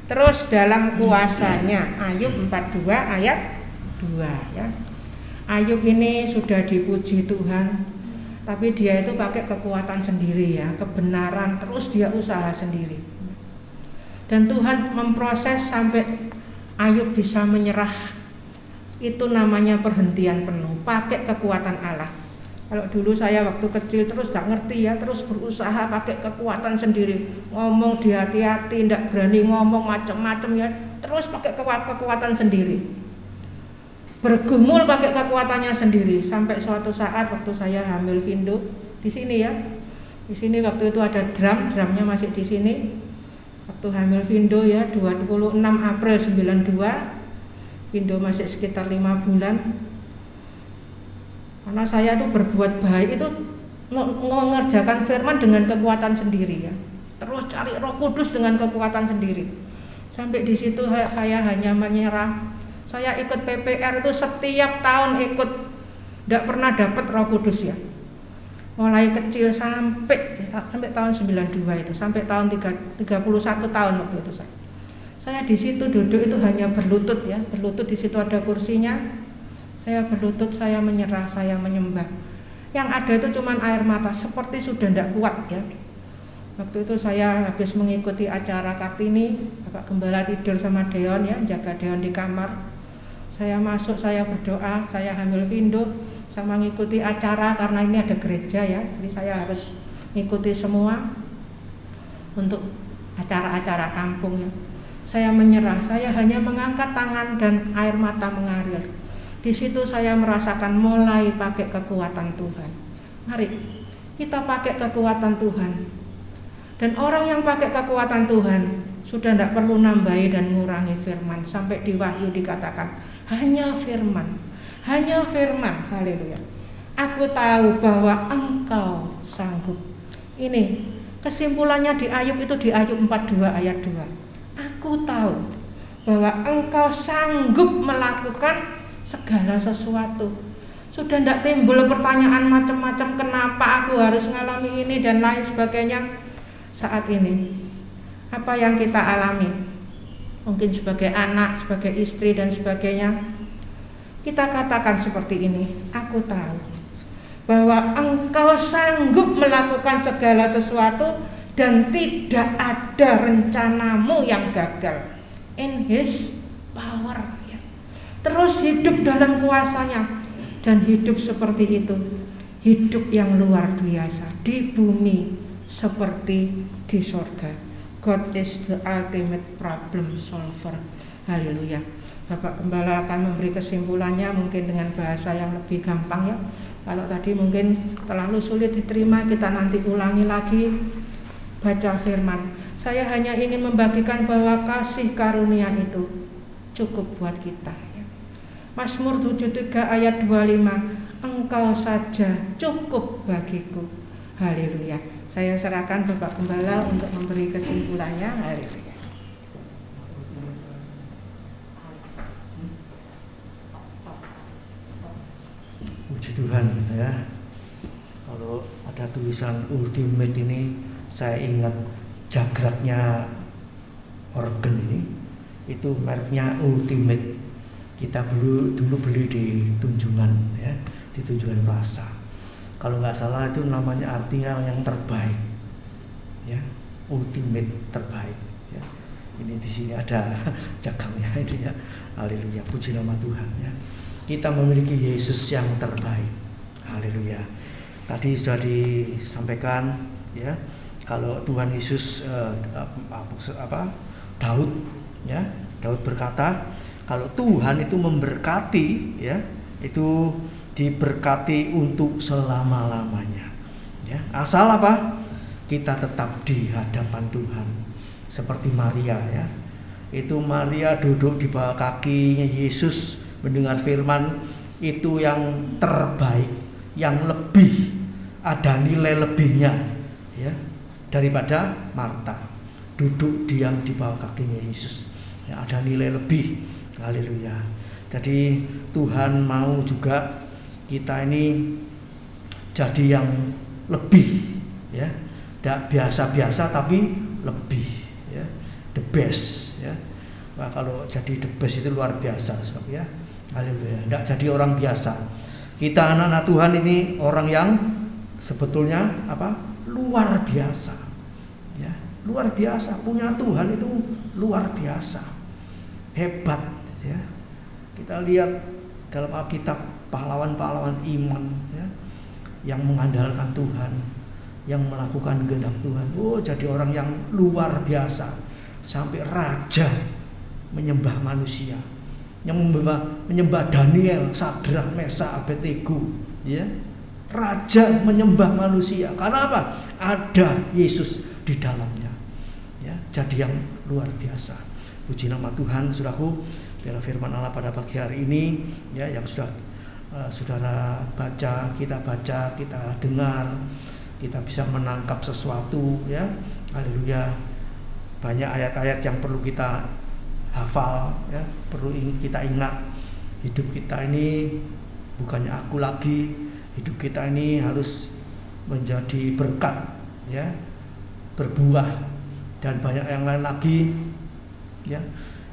[SPEAKER 5] Terus dalam kuasanya, Ayub 42 ayat 2 ya. Ayub ini sudah dipuji Tuhan, tapi dia itu pakai kekuatan sendiri ya, kebenaran, terus dia usaha sendiri. Dan Tuhan memproses sampai Ayub bisa menyerah. Itu namanya perhentian penuh, pakai kekuatan Allah. Kalau dulu saya waktu kecil terus gak ngerti ya, terus berusaha pakai kekuatan sendiri, ngomong di hati-hati, ndak berani ngomong macam-macam ya, terus pakai kekuatan sendiri, bergumul pakai kekuatannya sendiri. Sampai suatu saat waktu saya hamil Vindo di sini ya, di sini waktu itu ada drumnya masih di sini. Waktu hamil Vindo ya 26 April 92, Vindo masih sekitar 5 bulan. Karena saya tuh berbuat baik itu mengerjakan firman dengan kekuatan sendiri ya. Terus cari Roh Kudus dengan kekuatan sendiri. Sampai di situ saya hanya menyerah. Saya ikut PPR itu setiap tahun ikut, tidak pernah dapat Roh Kudus ya. Mulai kecil sampai tahun 92 itu, sampai tahun 31 tahun waktu itu saya di situ duduk itu hanya berlutut ya, berlutut, di situ ada kursinya. Saya berlutut, saya menyerah, saya menyembah. Yang ada itu cuman air mata, seperti sudah tidak kuat ya. Waktu itu saya habis mengikuti acara Kartini, Bapak Gembala tidur sama Deon ya, jaga Deon di kamar. Saya masuk, saya berdoa, saya hamil Vindo, sama mengikuti acara karena ini ada gereja ya. Jadi saya harus mengikuti semua untuk acara-acara kampung ya. Saya menyerah, saya hanya mengangkat tangan dan air mata mengalir. Di situ saya merasakan mulai pakai kekuatan Tuhan. Mari kita pakai kekuatan Tuhan. Dan orang yang pakai kekuatan Tuhan sudah tidak perlu nambahi dan mengurangi firman. Sampai di Wahyu dikatakan hanya firman, hanya firman. Haleluya. Aku tahu bahwa Engkau sanggup. Ini kesimpulannya di Ayub itu, di Ayub 42 ayat 2. Aku tahu bahwa Engkau sanggup melakukan segala sesuatu. Sudah tidak timbul pertanyaan macam-macam, kenapa aku harus mengalami ini dan lain sebagainya. Saat ini apa yang kita alami, mungkin sebagai anak, sebagai istri dan sebagainya, kita katakan seperti ini, aku tahu bahwa Engkau sanggup melakukan segala sesuatu dan tidak ada rencanamu yang gagal. In His power. Terus hidup dalam kuasanya, dan hidup seperti itu, hidup yang luar biasa di bumi seperti di surga. God is the ultimate problem solver. Haleluya. Bapak Gembala akan memberi kesimpulannya mungkin dengan bahasa yang lebih gampang ya. Kalau tadi mungkin terlalu sulit diterima, kita nanti ulangi lagi baca firman. Saya hanya ingin membagikan bahwa kasih karunia itu cukup buat kita. Mazmur 73 ayat 25, Engkau saja cukup bagiku. Haleluya. Saya serahkan Bapak Gembala untuk memberi kesimpulannya. Haleluya.
[SPEAKER 2] Puji Tuhan ya. Kalau ada tulisan ultimate ini, saya ingat jagratnya organ ini, itu mereknya Ultimate. Kita dulu beli di Tunjungan ya, di Tunjungan Plaza. Kalau nggak salah itu namanya artinya yang terbaik, ya, ultimate terbaik. Ya. Ini di sini ada jagangnya ini ya. Haleluya, puji nama Tuhan ya. Kita memiliki Yesus yang terbaik. Haleluya. Tadi sudah disampaikan ya, kalau Tuhan Yesus Daud ya, Daud berkata, kalau Tuhan itu memberkati ya, itu diberkati untuk selama-lamanya ya. Asal apa? Kita tetap di hadapan Tuhan. Seperti Maria ya. Itu Maria duduk di bawah kakinya Yesus mendengar firman, itu yang terbaik, yang lebih, ada nilai lebihnya ya, daripada Marta duduk diam di bawah kakinya Yesus ya, ada nilai lebih. Haleluya. Jadi Tuhan mau juga kita ini jadi yang lebih ya, tidak biasa-biasa tapi lebih ya, the best ya. Wah, kalau jadi the best itu luar biasa, sob ya. Haleluya. Tidak jadi orang biasa. Kita anak-anak Tuhan ini orang yang sebetulnya luar biasa. Ya, luar biasa. Punya Tuhan itu luar biasa. Hebat ya. Kita lihat dalam Alkitab pahlawan-pahlawan iman ya, yang mengandalkan Tuhan, yang melakukan kehendak Tuhan. Oh, jadi orang yang luar biasa. Sampai raja menyembah manusia, yang menyembah Daniel, Sadrak, Mesak, Abednego, ya. Raja menyembah manusia. Karena apa? Ada Yesus di dalamnya. Ya, jadi yang luar biasa. Puji nama Tuhan, saudaraku. Biarlah firman Allah pada pagi hari ini ya, yang sudah saudara baca, kita dengar, kita bisa menangkap sesuatu ya. Haleluya. Banyak ayat-ayat yang perlu kita hafal ya, perlu kita ingat. Hidup kita ini bukannya aku lagi, hidup kita ini harus menjadi berkat ya, berbuah, dan banyak yang lain lagi ya.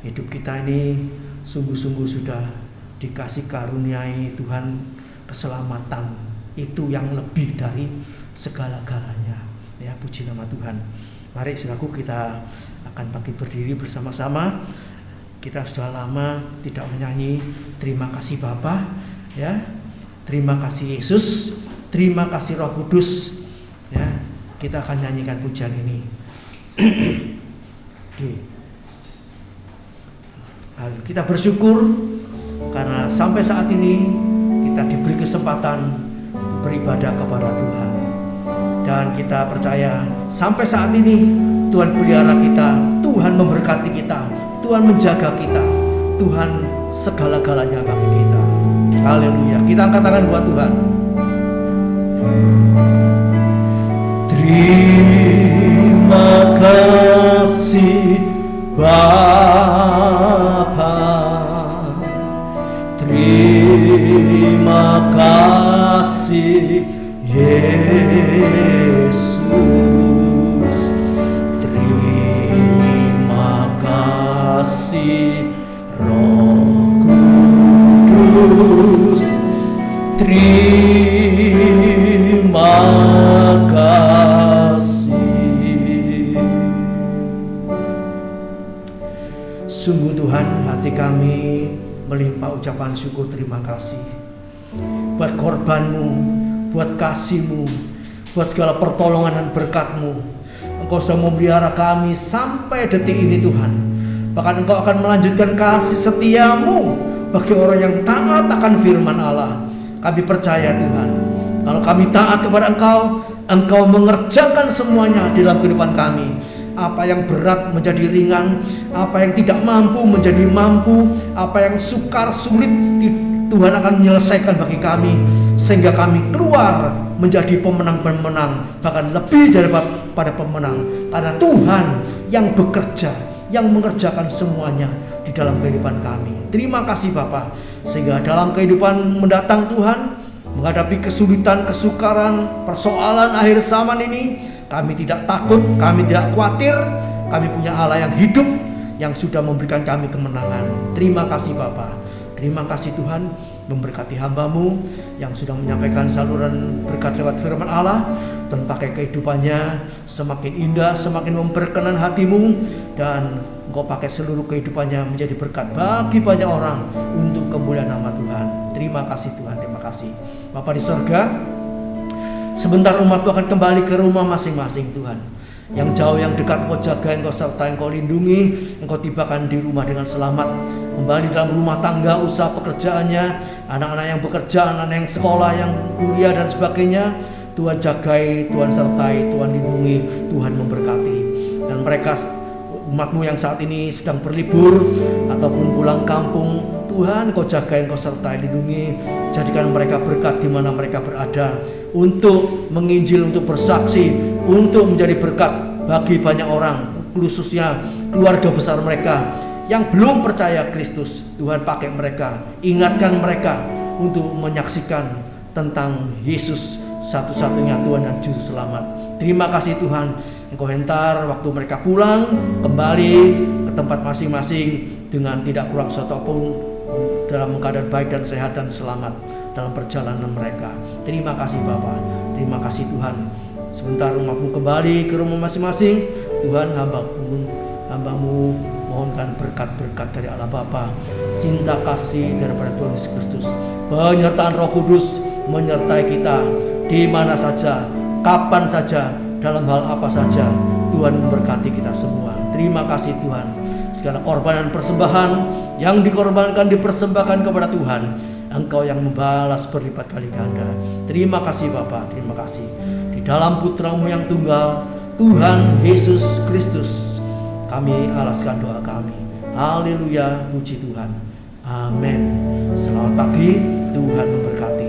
[SPEAKER 2] Hidup kita ini sungguh-sungguh sudah dikasih karuniai Tuhan keselamatan, itu yang lebih dari segala-galanya ya. Puji nama Tuhan. Mari saudaraku, kita akan bangkit berdiri bersama-sama. Kita sudah lama tidak menyanyi terima kasih Bapa ya, terima kasih Yesus, terima kasih Roh Kudus ya. Kita akan nyanyikan pujian ini. Kita bersyukur karena sampai saat ini kita diberi kesempatan untuk beribadah kepada Tuhan, dan kita percaya sampai saat ini Tuhan pelihara kita, Tuhan memberkati kita, Tuhan menjaga kita, Tuhan segala-galanya bagi kita. Haleluya. Kita angkat tangan buat Tuhan. Terima kasih Bapa, terima kasih Yesus, terima kasih Roh Kudus, terima kasih. Sungguh Tuhan, hati kami melimpah ucapan syukur terima kasih buat korban-Mu, buat kasih-Mu, buat segala pertolongan dan berkat-Mu. Engkau sudah memelihara kami sampai detik ini Tuhan. Bahkan Engkau akan melanjutkan kasih setia-Mu bagi orang yang taat akan firman Allah. Kami percaya Tuhan, kalau kami taat kepada Engkau, Engkau mengerjakan semuanya di dalam kehidupan kami. Apa yang berat menjadi ringan, apa yang tidak mampu menjadi mampu, apa yang sukar sulit Tuhan akan menyelesaikan bagi kami, sehingga kami keluar menjadi pemenang-pemenang, bahkan lebih daripada pemenang, karena Tuhan yang bekerja, yang mengerjakan semuanya di dalam kehidupan kami. Terima kasih Bapa, sehingga dalam kehidupan mendatang Tuhan, menghadapi kesulitan, kesukaran, persoalan akhir zaman ini, kami tidak takut, kami tidak khawatir. Kami punya Allah yang hidup, yang sudah memberikan kami kemenangan. Terima kasih Bapa. Terima kasih Tuhan, memberkati hamba-Mu yang sudah menyampaikan saluran berkat lewat firman Allah, dan pakai kehidupannya semakin indah, semakin memperkenan hati-Mu, dan Engkau pakai seluruh kehidupannya menjadi berkat bagi banyak orang untuk kemuliaan nama Tuhan. Terima kasih Tuhan, terima kasih Bapa di sorga. Sebentar umat-Mu akan kembali ke rumah masing-masing Tuhan. Yang jauh, yang dekat Engkau jaga, Engkau sertai, Engkau lindungi, Engkau tibakan di rumah dengan selamat. Kembali dalam rumah tangga, usaha pekerjaannya, anak-anak yang bekerja, anak-anak yang sekolah, yang kuliah dan sebagainya. Tuhan jagai, Tuhan sertai, Tuhan lindungi, Tuhan memberkati. Dan mereka umat-Mu yang saat ini sedang berlibur ataupun pulang kampung, Tuhan Engkau jaga, Engkau sertai, lindungi, jadikan mereka berkat di mana mereka berada, untuk menginjil, untuk bersaksi, untuk menjadi berkat bagi banyak orang, khususnya keluarga besar mereka yang belum percaya Kristus. Tuhan pakai mereka, ingatkan mereka untuk menyaksikan tentang Yesus satu-satunya Tuhan dan Juru Selamat. Terima kasih Tuhan, Engkau hentar waktu mereka pulang kembali ke
[SPEAKER 1] tempat masing-masing dengan tidak kurang satupun, dalam keadaan baik dan sehat dan selamat dalam perjalanan mereka. Terima kasih Bapa, terima kasih Tuhan. Sebentar umatmu kembali ke rumah masing-masing. Tuhan, hambamu mohonkan berkat-berkat dari Allah Bapa, cinta kasih daripada Tuhan Yesus Kristus, penyertaan Roh Kudus menyertai kita di mana saja, kapan saja, dalam hal apa saja. Tuhan memberkati kita semua. Terima kasih Tuhan. Segala korban dan persembahan yang dikorbankan dipersembahkan kepada Tuhan, Engkau yang membalas berlipat kali ganda. Terima kasih Bapa, terima kasih. Di dalam Putra-Mu yang tunggal, Tuhan Yesus Kristus, kami alaskan doa kami. Haleluya, puji Tuhan. Amin. Selamat pagi, Tuhan memberkati.